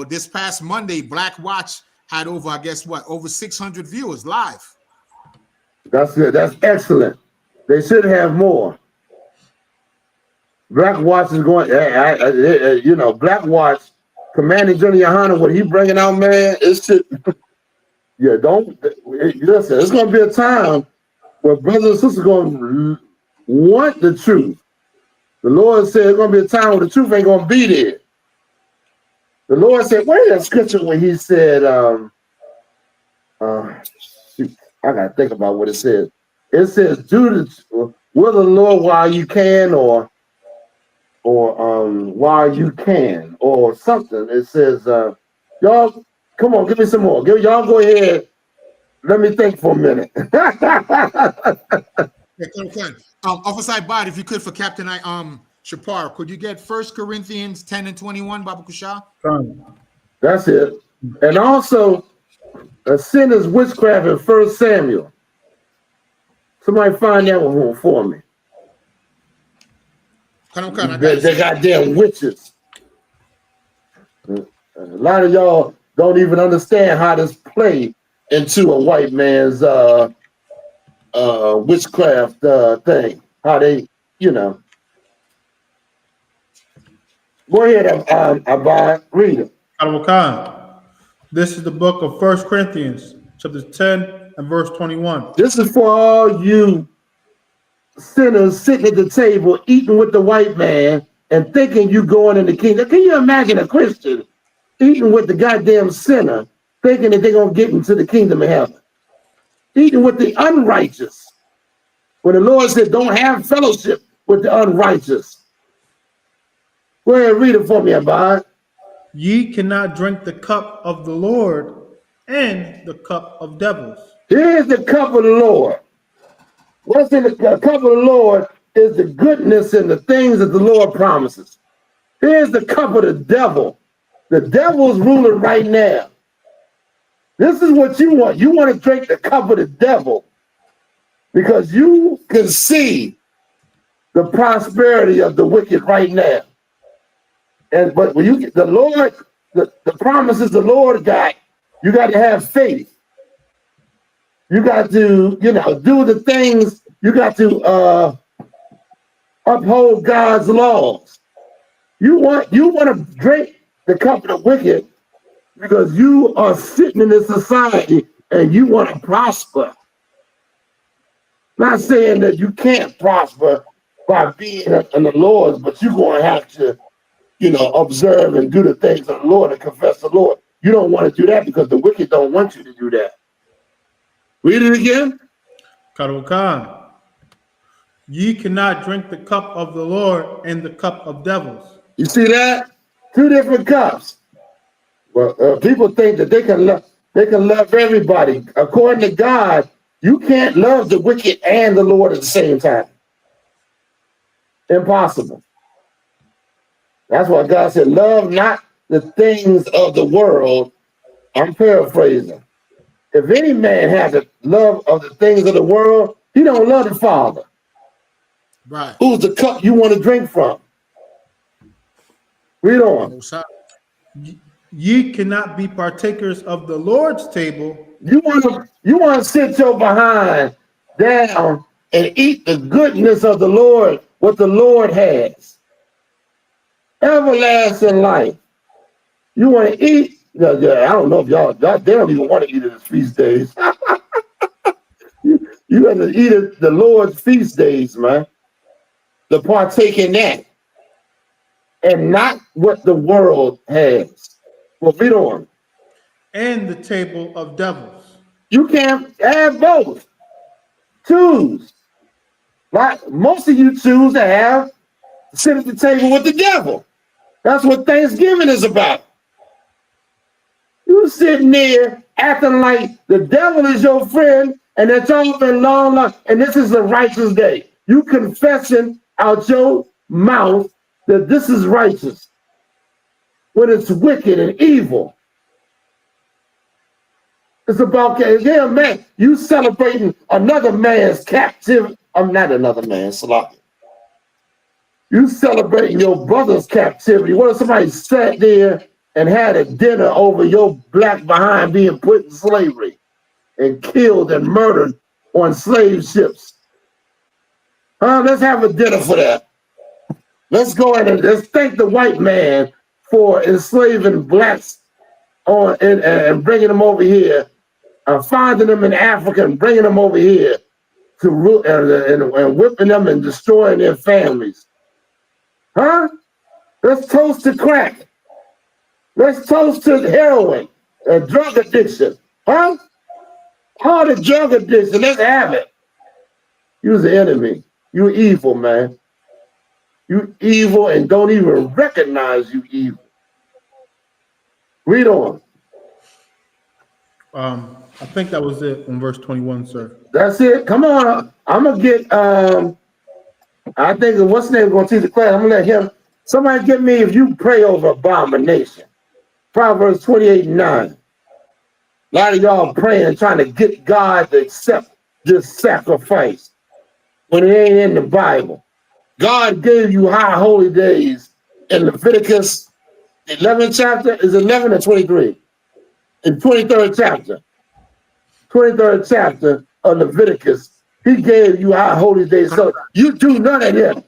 This past Monday, Black Watch had over 600 viewers live. That's good. That's excellent. They should have more. Black Watch is going, Black Watch, Commanding General YAHANNA, what he bringing out, man, listen, it's going to be a time where brothers and sisters are going to want the truth. The Lord said it's going to be a time where the truth ain't going to be there. The Lord said, where's that scripture where he said, I got to think about what it says. It says, will the Lord while you can, or while you can, or something. It says, y'all, come on, give me some more. Y'all go ahead. Let me think for a minute. Officer Bad, if you could, for Captain Shapar, could you get 1 Corinthians 10 and 21, Baba Kusha? That's it. And also, a sin is witchcraft in 1 Samuel. Somebody find that one for me. They goddamn witches. A lot of y'all don't even understand how this play into a white man's witchcraft thing. How they, Go ahead, Abad, read it. This is the book of 1 Corinthians, chapter 10 and verse 21. This is for all you sinners sitting at the table eating with the white man and thinking you going in the kingdom. Can you imagine a Christian eating with the goddamn sinner, thinking that they're going to get into the kingdom of heaven? Eating with the unrighteous. When the Lord said, don't have fellowship with the unrighteous. Go ahead, read it for me, Abad. Ye cannot drink the cup of the Lord and the cup of devils. Here's the cup of the Lord. What's in the cup of the Lord is the goodness and the things that the Lord promises. Here's the cup of the devil. The devil's ruling right now. This is what you want. You want to drink the cup of the devil because you can see the prosperity of the wicked right now. But when you get the Lord, the promises the Lord got, you got to have faith. You got to, do the things. You got to uphold God's laws. You want to drink the cup of the wicked because you are sitting in this society and you want to prosper. Not saying that you can't prosper by being in the Lord's, but you're going to have to, observe and do the things of the Lord and confess the Lord. You don't want to do that because the wicked don't want you to do that. Read it again. Karawakan. Ye cannot drink the cup of the Lord and the cup of devils. You see that? Two different cups. Well, people think that they can love everybody. According to God, you can't love the wicked and the Lord at the same time. Impossible. That's why God said, love not the things of the world. I'm paraphrasing. If any man has the love of the things of the world, he don't love the Father. Right. Who's the cup you want to drink from? Read on. Ye cannot be partakers of the Lord's table. You want to sit your behind down and eat the goodness of the Lord, what the Lord has. Everlasting life. You want to eat? I don't know if y'all they don't even want to eat at his feast days. you have to eat at the Lord's feast days, man. To partake in that. And not what the world has. Well, read on. And the table of devils. You can't have both. Choose. Right? Most of you choose to sit at the table with the devil. That's what Thanksgiving is about. You sitting there acting like the devil is your friend and that y'all been long, and this is a righteous day. You confessing out your mouth that this is righteous when it's wicked and evil. It's about, yeah, man, you celebrating another man's captivity. I'm not another man's sloppy. You celebrating your brother's captivity. What if somebody sat there and had a dinner over your black behind being put in slavery and killed and murdered on slave ships? Let's have a dinner for that. Let's go in and let's thank the white man for enslaving blacks and bringing them over here, finding them in Africa and bringing them over here to root and whipping them and destroying their families. Let's toast to crack. Let's toast to heroin and drug addiction. All the drug addiction, let's have it. You're the enemy. You evil, man. You evil and don't even recognize you evil. Read on. I think that was it on verse 21, sir. That's it. Come on. I'm going to get, I think what's name going to teach the class. I'm going to let him. Somebody get me if you pray over abomination. Proverbs 28:9. A lot of y'all praying, trying to get God to accept this sacrifice when it ain't in the Bible. God gave you high holy days in Leviticus 11th chapter. Is it 11 or 23? In 23rd chapter. 23rd chapter of Leviticus. He gave you high holy days. So you do none of them.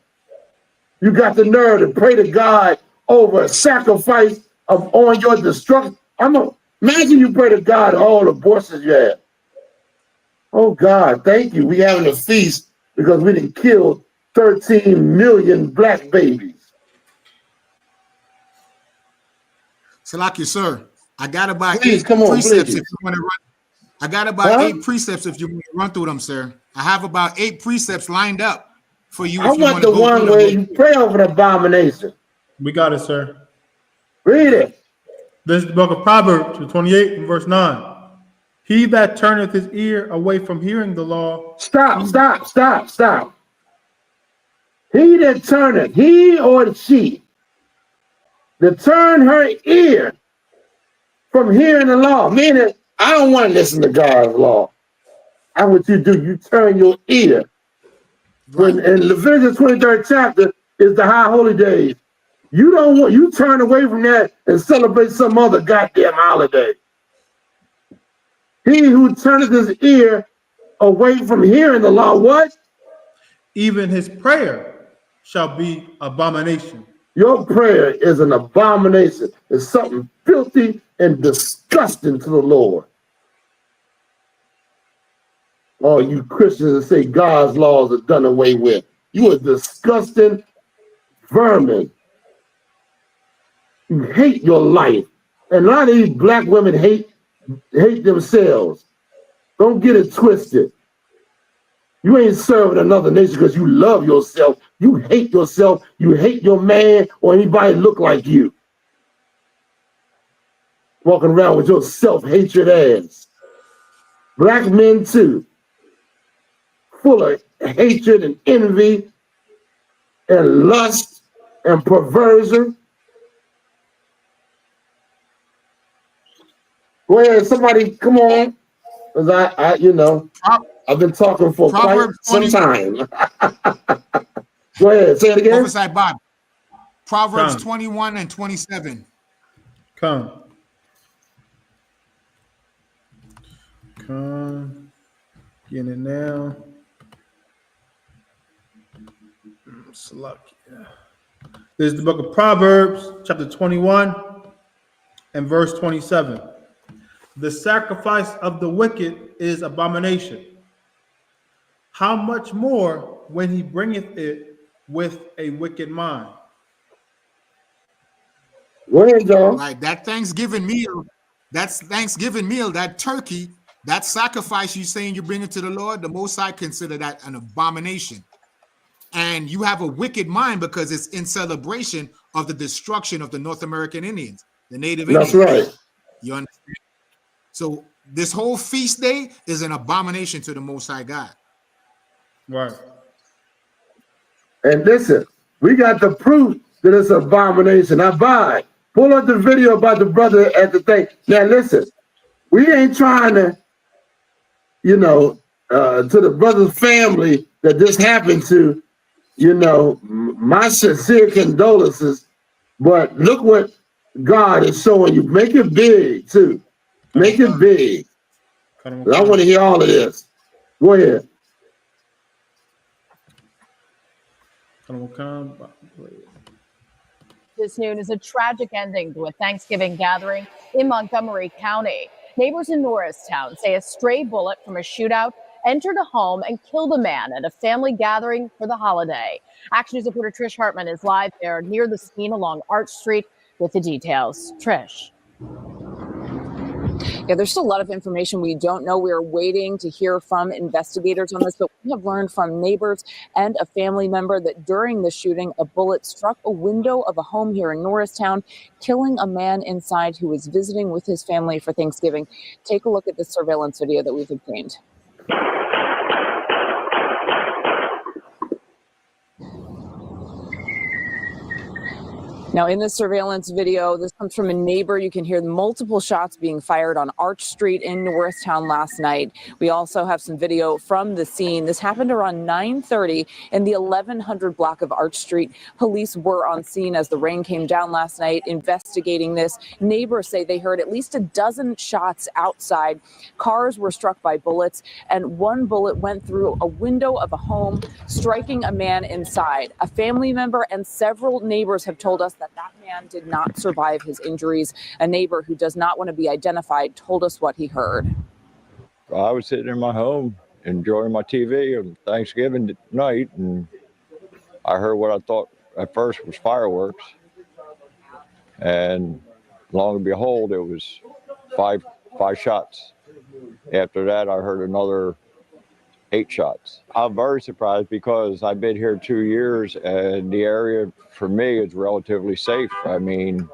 You got the nerve to pray to God over a sacrifice on your destruction. Imagine you pray to God all abortions you have. Oh God, thank you. We having a feast because we didn't kill 13 million black babies. Salaki, sir, I got about Please, 8 come on, precepts please. if you want to run. I got about 8 precepts if you want to run through them, sir. I have about 8 precepts lined up for you. I want the one where you pray over the abomination. We got it, sir. Read it. This is the book of Proverbs, 28 and verse 9. He that turneth his ear away from hearing the law. Stop. He that turneth, he or she, that turn her ear from hearing the law. Meaning, I don't want to listen to God's law. That's what you do. You turn your ear. When in Leviticus 23rd chapter is the high holy days. You turn away from that and celebrate some other goddamn holiday. He who turneth his ear away from hearing the law, what? Even his prayer shall be abomination. Your prayer is an abomination. It's something filthy and disgusting to the Lord. All you Christians that say God's laws are done away with. You are disgusting vermin. You hate your life. And a lot of these black women hate themselves. Don't get it twisted. You ain't serving another nation because you love yourself. You hate yourself. You hate your man or anybody look like you. walking around with your self-hatred ass. Black men too, full of hatred and envy and lust and perversion. Go ahead, somebody, come on. Cause I've been talking for quite some time. Go ahead, say it again. Prophesy, Bob. Proverbs 21 and 27. Come. Getting it now. This is the book of Proverbs, chapter 21 and verse 27. The sacrifice of the wicked is abomination. How much more when he bringeth it with a wicked mind? Go ahead, John. Right, that Thanksgiving meal, that turkey, that sacrifice you saying you're bringing to the Lord, the Most High consider that an abomination. And you have a wicked mind because it's in celebration of the destruction of the North American Indians, the Native Indians. That's right. You understand? So this whole feast day is an abomination to the Most High God. Right. And listen, we got the proof that it's an abomination. I buy it. Pull up the video about the brother at the thing. Now listen, we ain't trying to, to the brother's family that this happened to, my sincere condolences. But look what God is showing you. Make it big too. Make it big. I want to hear all of this. Go ahead. This noon is a tragic ending to a Thanksgiving gathering in Montgomery County. Neighbors in Norristown say a stray bullet from a shootout entered a home and killed a man at a family gathering for the holiday. Action News reporter Trish Hartman is live there near the scene along Arch Street with the details. Trish. Yeah, there's still a lot of information we don't know. We're waiting to hear from investigators on this, but we have learned from neighbors and a family member that during the shooting, a bullet struck a window of a home here in Norristown, killing a man inside who was visiting with his family for Thanksgiving. Take a look at this surveillance video that we've obtained. Now, in this surveillance video, this comes from a neighbor. You can hear multiple shots being fired on Arch Street in Norristown last night. We also have some video from the scene. This happened around 9:30 in the 1100 block of Arch Street. Police were on scene as the rain came down last night investigating this. Neighbors say they heard at least a dozen shots outside. Cars were struck by bullets, and one bullet went through a window of a home, striking a man inside. A family member and several neighbors have told us that man did not survive his injuries. A neighbor who does not want to be identified told us what he heard. I was sitting in my home enjoying my TV on Thanksgiving night, and I heard what I thought at first was fireworks. And lo and behold, it was five shots. After that, I heard another 8 shots. I'm very surprised because I've been here 2 years and the area for me is relatively safe. I mean,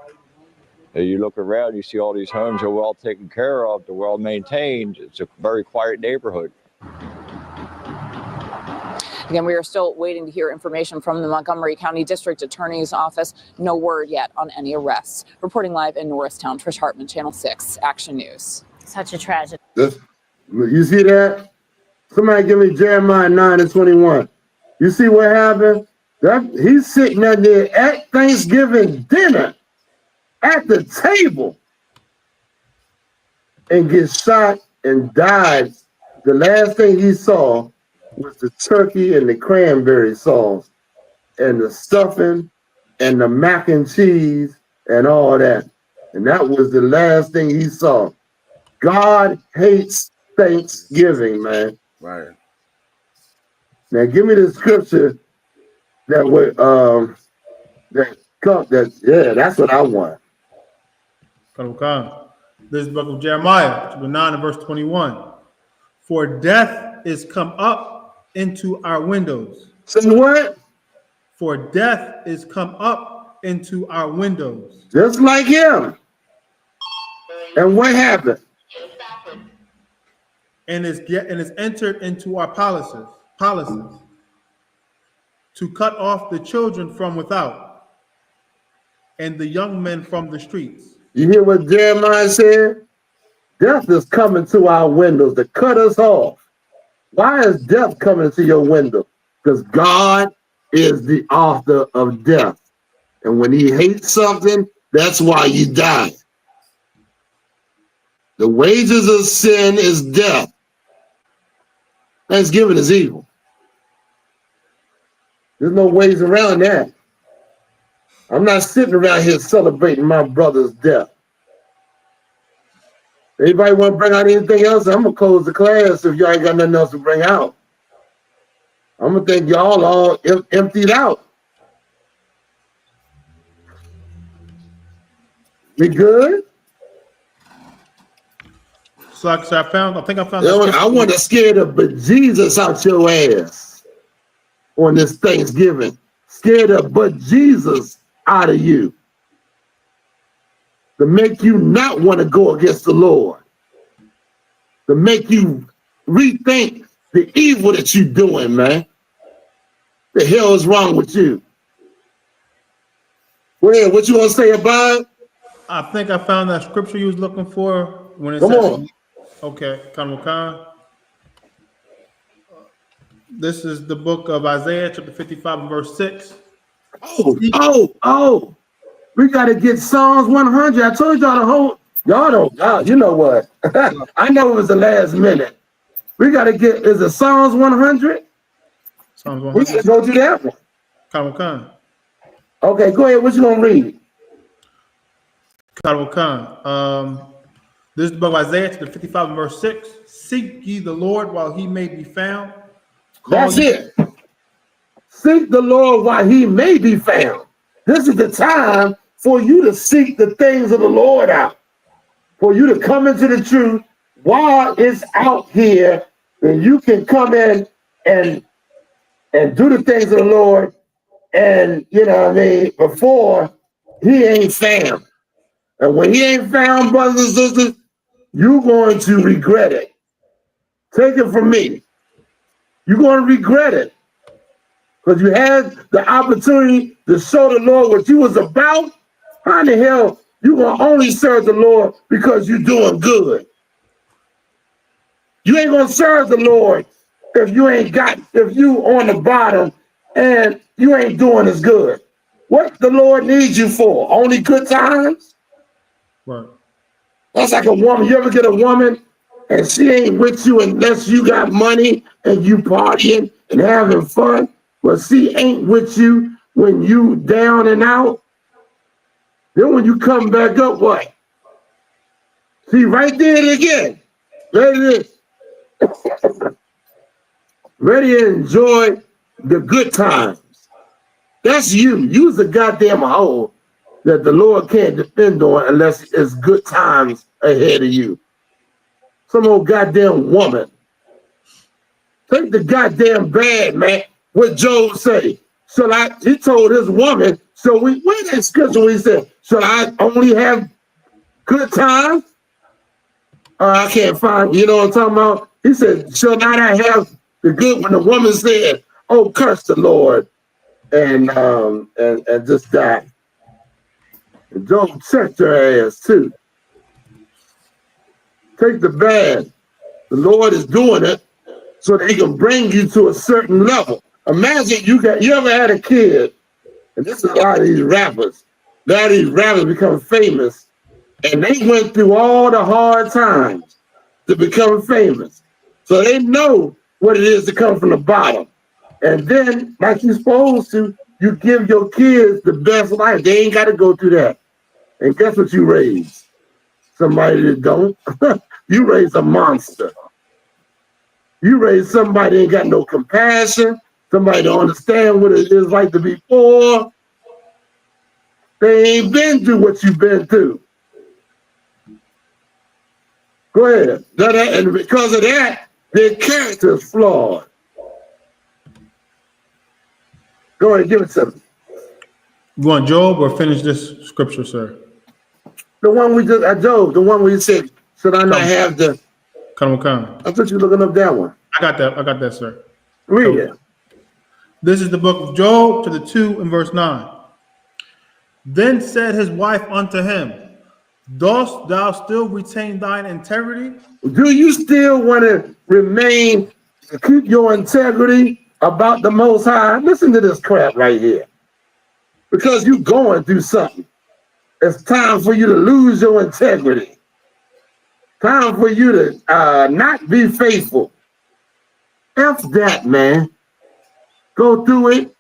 you look around, you see all these homes are well taken care of, they're well maintained. It's a very quiet neighborhood. Again, we are still waiting to hear information from the Montgomery County District Attorney's Office. No word yet on any arrests. Reporting live in Norristown, Trish Hartman, Channel 6, Action News. Such a tragedy. You see that? Somebody give me Jeremiah 9:21. You see what happened? He's sitting out there at Thanksgiving dinner at the table and gets shot and died. The last thing he saw was the turkey and the cranberry sauce and the stuffing and the mac and cheese and all that. And that was the last thing he saw. God hates Thanksgiving, man. Right. Now give me the scripture that would that's what I want. This is the book of Jeremiah, chapter 9 and verse 21. For death is come up into our windows. Say what? For death is come up into our windows. Just like him. And what happened? And it's entered into our policies to cut off the children from without and the young men from the streets. You hear what Jeremiah said? Death is coming to our windows to cut us off. Why is death coming to your window? Because God is the author of death. And when he hates something, that's why you die. The wages of sin is death. Thanksgiving is evil. There's no ways around that. I'm not sitting around here celebrating my brother's death. Anybody want to bring out anything else? I'm going to close the class if y'all ain't got nothing else to bring out. I'm going to think y'all all emptied out. We good? So I think I found. I want to scare the bejesus out your ass on this Thanksgiving. Scare the bejesus out of you. To make you not want to go against the Lord. To make you rethink the evil that you're doing, man. The hell is wrong with you? Well, what you want to say about it? I think I found that scripture you was looking for when it Come says, on. Okay, Khan. This is the book of Isaiah, chapter 55, and verse 6. Oh. We got to get Psalms 100. I told y'all the whole, y'all you know what? I know it was the last minute. We got to get, is it Psalms 100? Psalms 100. We got to go to that one. Khan. Okay, go ahead. What you going to read? Khan. This is the book of Isaiah, chapter 55, and verse 6. Seek ye the Lord while he may be found. That's it. Seek the Lord while he may be found. This is the time for you to seek the things of the Lord out. For you to come into the truth while it's out here, and you can come in and do the things of the Lord, and you know what I mean, before he ain't found. And when he ain't found, brothers and sisters, you're going to regret it. Take it from me. You're going to regret it. Because you had the opportunity to show the Lord what you was about. How in the hell you going to only serve the Lord because you're doing good? You ain't going to serve the Lord if you on the bottom and you ain't doing as good. What the Lord needs you for? Only good times? Right. That's like a woman. You ever get a woman and she ain't with you unless you got money and you partying and having fun? But she ain't with you when you down and out. Then when you come back up, what? See, right there again. Ready to enjoy the good times. That's you. You's a goddamn hoe that the Lord can't depend on unless it's good times ahead of you. Some old goddamn woman. Take the goddamn bad, man. What Job say? He told his woman, where's that scripture where he said, should I only have good times? I can't find, you know what I'm talking about? He said, shall not I have the good, when the woman said, oh, curse the Lord, and just die. And Job checked her ass too. Take the bad. The Lord is doing it so that he can bring you to a certain level. Imagine you ever had a kid, and this is a lot of these rappers. A lot of these rappers become famous, and they went through all the hard times to become famous. So they know what it is to come from the bottom. And then, like you're supposed to, you give your kids the best life. They ain't got to go through that. And guess what you raise? Somebody that don't. You raise a monster. You raise somebody that ain't got no compassion. Somebody don't understand what it is like to be poor. They ain't been through what you've been through. Go ahead. And because of that, their character is flawed. Go ahead, give it to me. You want Job or finish this scripture, sir? The one we just, Job, the one where you said, should I not have the... Come. I thought you were looking up that one. I got that, sir. Read it. This is the book of Job, chapter 2 and verse 9. Then said his wife unto him, dost thou still retain thine integrity? Do you still want to remain, keep your integrity about the Most High? Listen to this crap right here. Because you're going through something. It's time for you to lose your integrity. Time for you to not be faithful. F that, man. Go through it.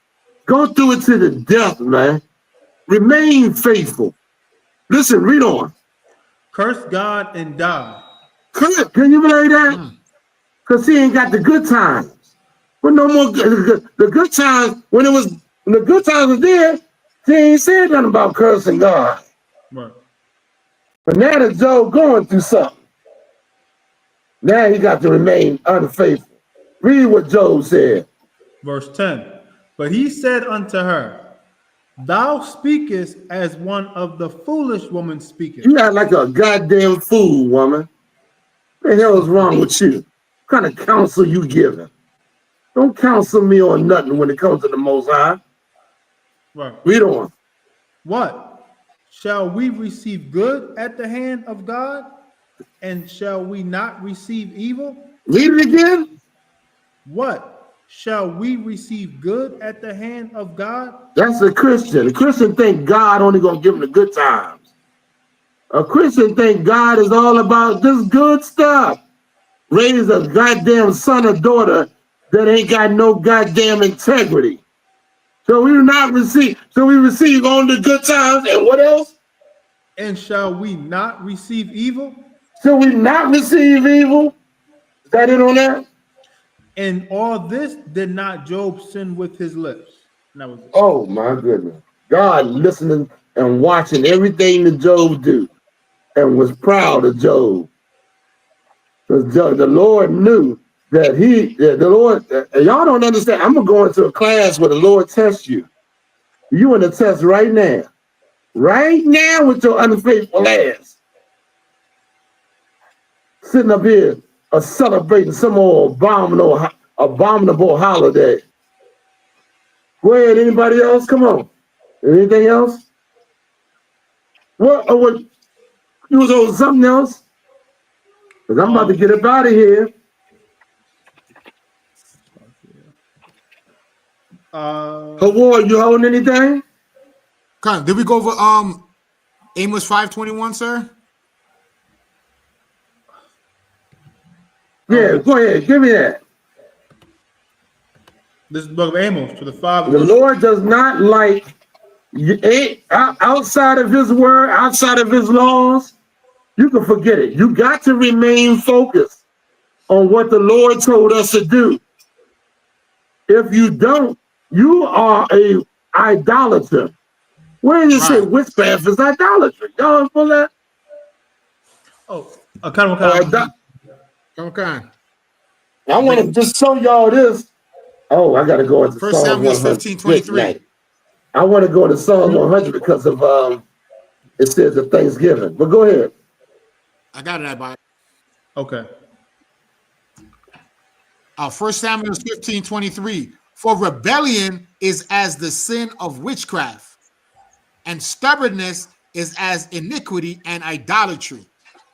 Go through it to the death, man. Remain faithful. Listen, read on. Curse God and die. Curse, can you believe that? Because he ain't got the good times. But no more the good times, when the good times was there, he ain't said nothing about cursing God. Right. But now that Job going through something, now he got to remain unfaithful. Read what Job said. Verse 10. But he said unto her, thou speakest as one of the foolish women speaketh. You act like a goddamn fool, woman. What the hell is wrong with you? What kind of counsel you giving? Don't counsel me on nothing when it comes to the Most High. Right. Read on. What? Shall we receive good at the hand of God? And shall we not receive evil? Read it again. What? Shall we receive good at the hand of God? That's a Christian. A Christian think God only gonna give them the good times. A Christian think God is all about this good stuff. Raise a goddamn son or daughter that ain't got no goddamn integrity. So we do not receive. So we receive only the good times, and what else? And shall we not receive evil? Shall we not receive evil? Is that it on that? And all this did not Job sin with his lips. And that was it. Oh my goodness. God listening and watching everything that Job do and was proud of Job. Because the Lord knew that y'all don't understand. I'm going to go into a class where the Lord tests you. You in a test right now. Right now with your unfaithful ass. Sitting up here celebrating some old abominable holiday. Go ahead, anybody else? Come on. Anything else? What you was on something else? Because I'm about to get up out of here. YAHUAH, you holding anything? Did we go over Amos 5:21, sir? Yeah, go ahead. Give me that. This is the book of Amos to the Father. The Lord does not like outside of his word, outside of his laws. You can forget it. You got to remain focused on what the Lord told us to do. If you don't, you are a idolater. Where does it say witchcraft is idolatry? Y'all know that? Okay. I want to just show y'all this. Oh, I got to go into First Psalm Samuel 15:23. I want to go to Psalm 100 because of it says of Thanksgiving. But go ahead. I got it, Bible. Okay. 1 Samuel 15:23. For rebellion is as the sin of witchcraft, and stubbornness is as iniquity and idolatry.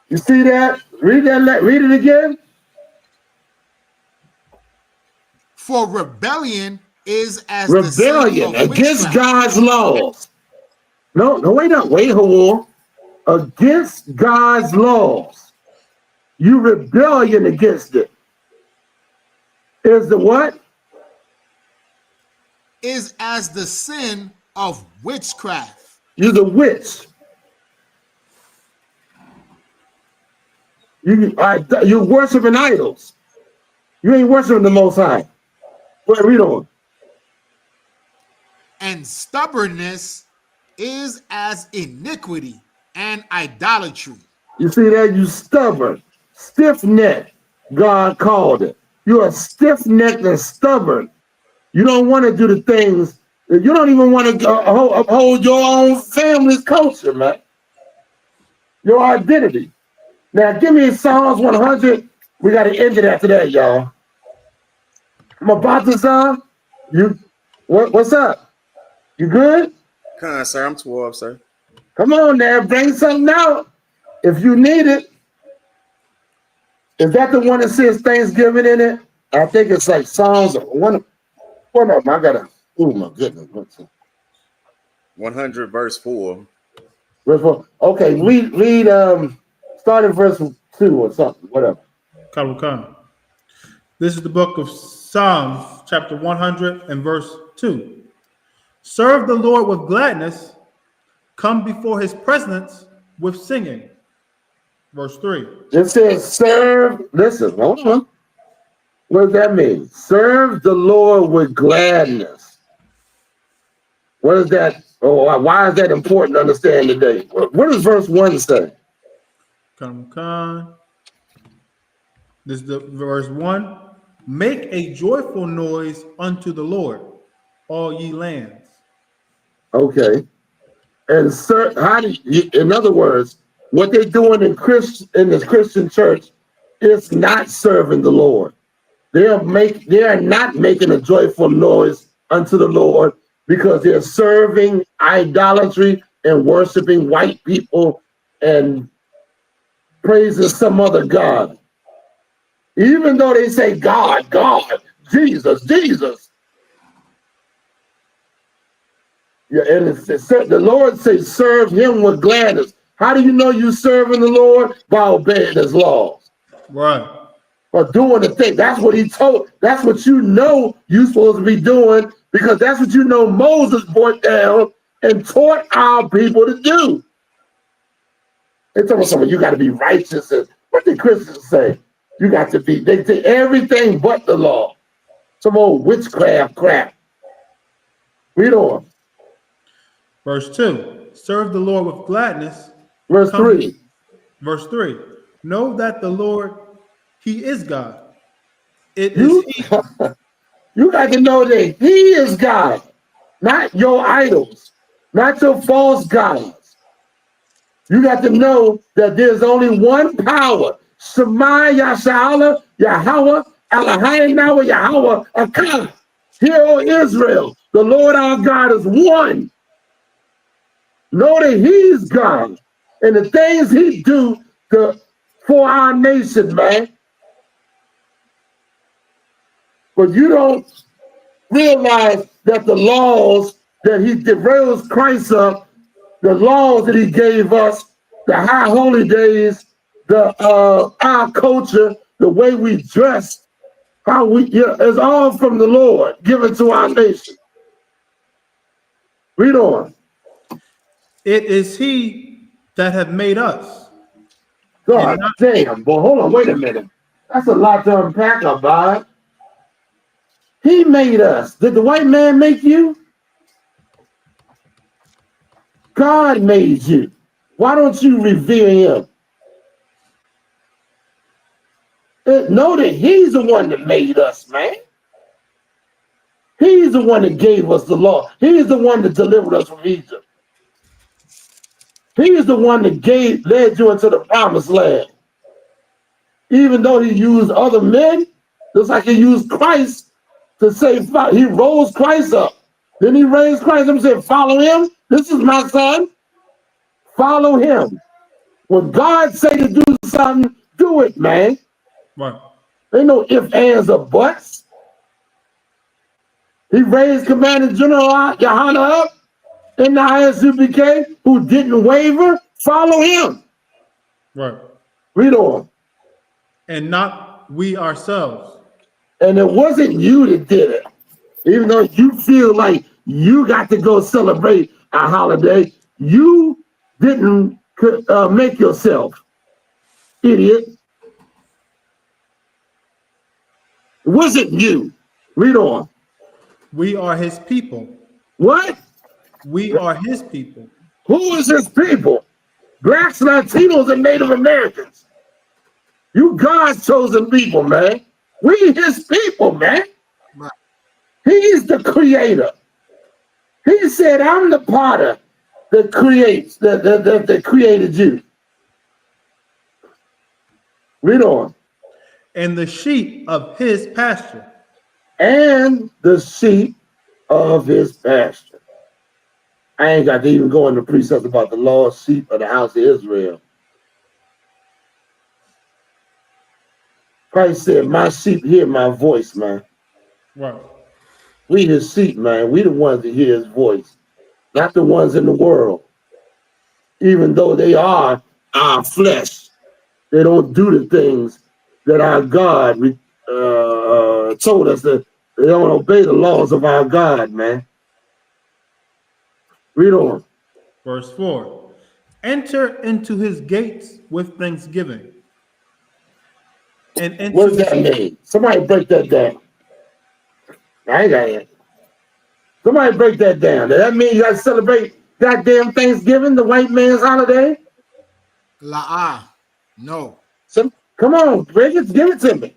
You see that? Read that. Read it again. For rebellion is as rebellion the sin of against witchcraft. God's laws. No, wait up. Wait, YAHUAH. Against God's laws. You rebellion against it. Is the what? Is as the sin of witchcraft. You're the witch. You're worshiping idols. You ain't worshiping the Most High. Wait, read on. And stubbornness is as iniquity and idolatry. You see that? You stubborn, stiff-necked, God called it. You are stiff-necked and stubborn. You don't want to do the things. You don't even want to uphold your own family's culture, man. your identity. Now give me Psalms 100. We got to end it after that, y'all. I'm about to song. What's up? You good? Con, sir. I'm 12, sir. Come on now, bring something out if you need it. Is that the one that says Thanksgiving in it? I think it's like Psalms. One of them. I gotta. Oh my goodness. 100 verse 4. Verse 4. Okay, read start at verse 2 or something, whatever. Come. This is the book of Psalms, chapter 100 and verse 2. Serve the Lord with gladness. Come before his presence with singing. Verse 3. It says serve. Listen, hold on. What does that mean? Serve the Lord with gladness. What is that? Oh, why is that important to understand today? What does verse 1 say? Come. This is the verse 1. Make a joyful noise unto the Lord, all ye lands. Okay. And in other words, what they're doing in this Christian church is not serving the Lord. They are not making a joyful noise unto the Lord because they're serving idolatry and worshiping white people and praising some other God. Even though they say God, Jesus. Yeah, and the Lord says serve him with gladness. How do you know you're serving the Lord? By obeying his laws. Right. Or doing the thing. That's what he told. That's what you know you're supposed to be doing, because that's what you know Moses brought down and taught our people to do. They told us something, you got to be righteous. And what did Christians say? You got to be, they say everything but the law. Some old witchcraft crap. Read on. Verse 2. Serve the Lord with gladness. Verse 3. Verse 3. Know that the Lord, he is God. It is he. You got to know that he is God, not your idols, not your false gods. You got to know that there's only one power. Shema Yashala, Yahawah, Eloheinu, YAHUWAH. Hear, O Israel, the Lord our God is one. Know that he's God and the things he do for our nation, man. But you don't realize that the laws that he rose Christ up, the laws that he gave us, the high holy days, our culture, the way we dress, it's all from the Lord given to our nation. Read on. It is he that have made us. God damn, boy, hold on, wait a minute. That's a lot to unpack about. He made us. Did the white man make you? God made you. Why don't you revere him? Know that he's the one that made us, man. He's the one that gave us the law. He's the one that delivered us from Egypt. He's the one that led you into the promised land. Even though he used other men, just like he used Christ to say, he rose Christ up. Then he raised Christ up and said, follow him. This is my son. Follow him. When God say to do something, do it, man. Right. Ain't no ifs, ands, or buts. He raised Commander General YAHANNA up in the I.S.U.P.K, who didn't waver. Follow him. Right. Read on. And not we ourselves. And it wasn't you that did it. Even though you feel like you got to go celebrate a holiday, you didn't make yourself. Idiot. It wasn't you. Read on. We are his people. What? We are his people. Who is his people? Blacks, Latinos, and Native Americans. You God's chosen people, man. We his people, man. Right. He's the creator. He said, I'm the potter that creates, that created you. Read on. And the sheep of his pasture. And the sheep of his pasture. I ain't got to even go into precepts about the lost sheep of the house of Israel. Christ said, my sheep hear my voice, man. Right. We his sheep, man. We the ones that hear his voice, not the ones in the world. Even though they are our flesh, they don't do the things that our God told us that they don't obey the laws of our God, man. Read on. Verse 4. Enter into his gates with thanksgiving. And What does that mean? Somebody break that down. I ain't got it. Somebody break that down. Does that mean you got to celebrate goddamn Thanksgiving, the white man's holiday? No. Come on, break it. Give it to me.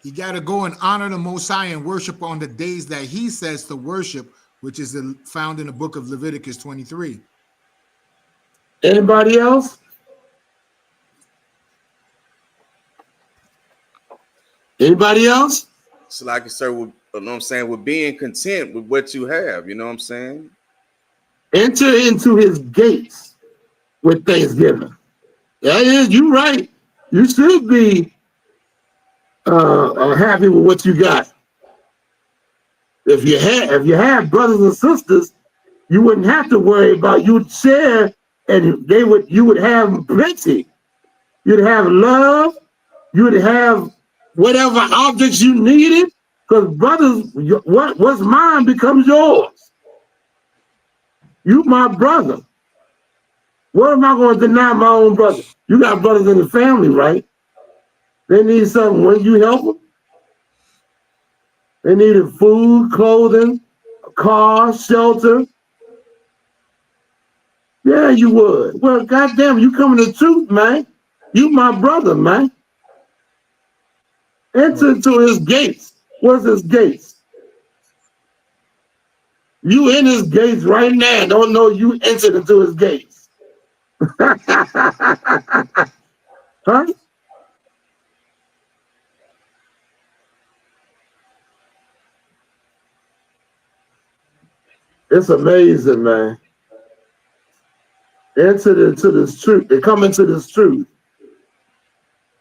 You got to go and honor the Most High and worship on the days that he says to worship, which is found in the book of Leviticus 23. Anybody else? Anybody else? So like I said, you know what I'm saying, with being content with what you have, you know what I'm saying? Enter into his gates with thanksgiving. That is, you're right. You should be happy with what you got. If you have brothers and sisters, you wouldn't have to worry about. You would share, and you would have plenty. You'd have love. You would have whatever objects you needed, because brothers, what's mine becomes yours. You my brother. What am I going to deny my own brother? You got brothers in the family, right? They need something. When you help them, they needed food, clothing, a car, shelter. Yeah, you would. Well, goddamn, you coming to the truth, man. You my brother, man. Enter into his gates. What's his gates? You in his gates right now. Don't know you entered into his gates. Huh? It's amazing, man. Enter into this truth. They come into this truth.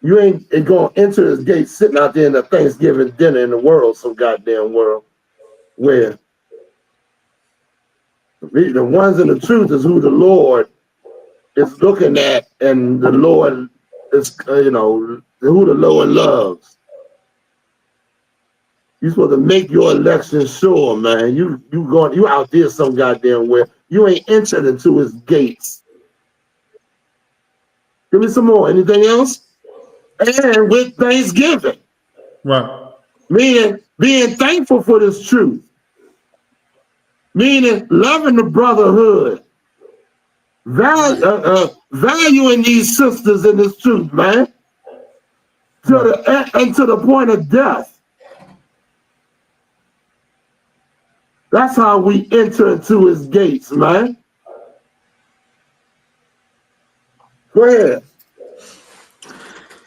You ain't gonna enter his gate sitting out there in the Thanksgiving dinner in the world, some goddamn world, where the ones in the truth is who the Lord is looking at, and the Lord is, who the Lord loves. You're supposed to make your election sure, man. You out there some goddamn where you ain't entered into his gates. Give me some more. Anything else? And with thanksgiving. Right. Meaning being thankful for this truth. Meaning loving the brotherhood. Valuing these sisters in this truth, man. To the point of death. That's how we enter into his gates, man. Go ahead.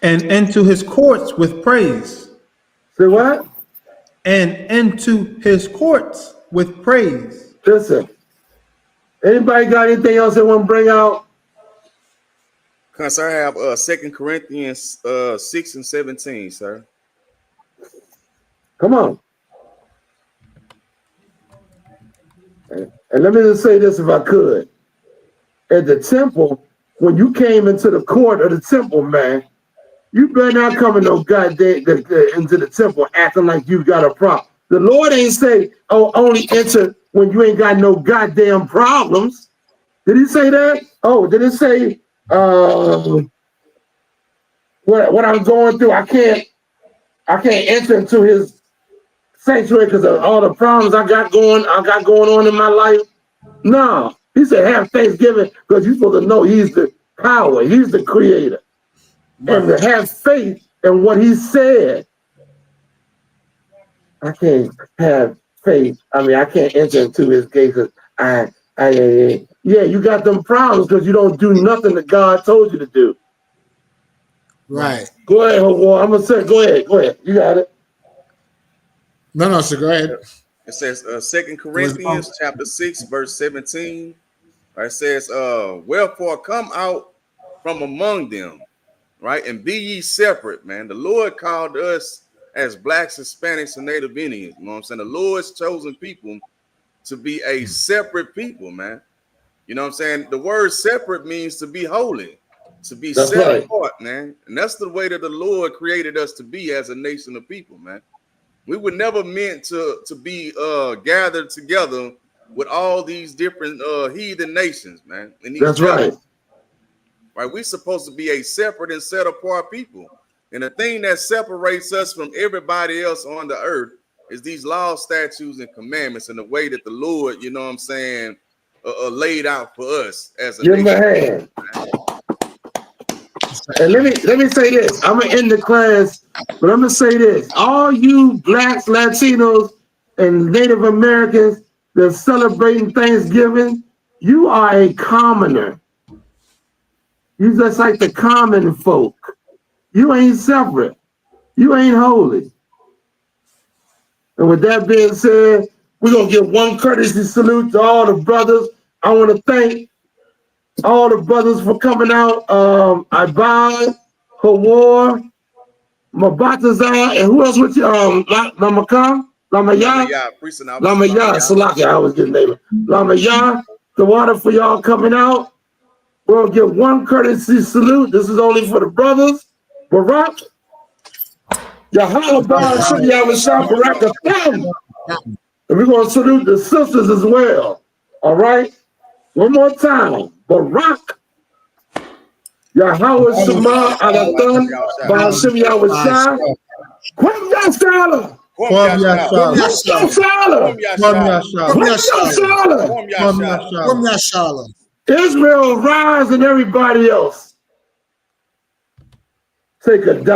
And into his courts with praise. Say what? And into his courts with praise. Listen. Anybody got anything else they want to bring out? Because I have 2 Corinthians 6 and 17, sir. Come on. And let me just say this if I could. At the temple, when you came into the court of the temple, man, you better not come in no goddamn into the temple acting like you got a problem. The Lord ain't say, oh, only enter when you ain't got no goddamn problems. Did he say that? Oh, did it say what I'm going through? I can't enter into his sanctuary because of all the problems I got going on in my life. No, he said have thanksgiving because you're supposed to know he's the power, he's the creator. Right. And to have faith in what he said. I can't have faith. I mean, I can't enter into his gates. You Yeah, you got them problems because you don't do nothing that God told you to do. Right. Go ahead, YAHUAH. I'm gonna say, go ahead. You got it. No, so go ahead. It says 2 Corinthians chapter 6, verse 17. Right, it says, wherefore come out from among them, right, and be ye separate, man. The Lord called us as blacks, Hispanics, and Native Indians. You know what I'm saying? The Lord's chosen people to be a separate people, man. You know what I'm saying? The word separate means to be holy, to be set apart, man. And that's the way that the Lord created us to be as a nation of people, man. We were never meant to be gathered together with all these different heathen nations, man. That's right. Right? We're supposed to be a separate and set apart people. And the thing that separates us from everybody else on the earth is these laws, statutes, and commandments, and the way that the Lord, you know what I'm saying, laid out for us as a nation. Man. And let me say this. I'm gonna end the class, but I'm gonna say this: all you blacks, Latinos, and Native Americans that's celebrating Thanksgiving, you are a commoner. You just like the common folk. You ain't separate. You ain't holy. And with that being said, we're gonna give one courtesy salute to all the brothers. I want to thank all the brothers for coming out. YAHUAH, Mabatazar, and who else with you? YAHAWAH, Salaki, I was getting name. YAHAWAH, the water for y'all coming out. We'll give one courtesy salute. This is only for the brothers. Barak, YAHAWAH, and we're going to salute the sisters as well. All right? One more time. Barak, Yahweh Shema, Adathan, Ba'ashim Yahushua, Kwam Yashala, Kwam Yashala, Israel rise and everybody else. Take a dive.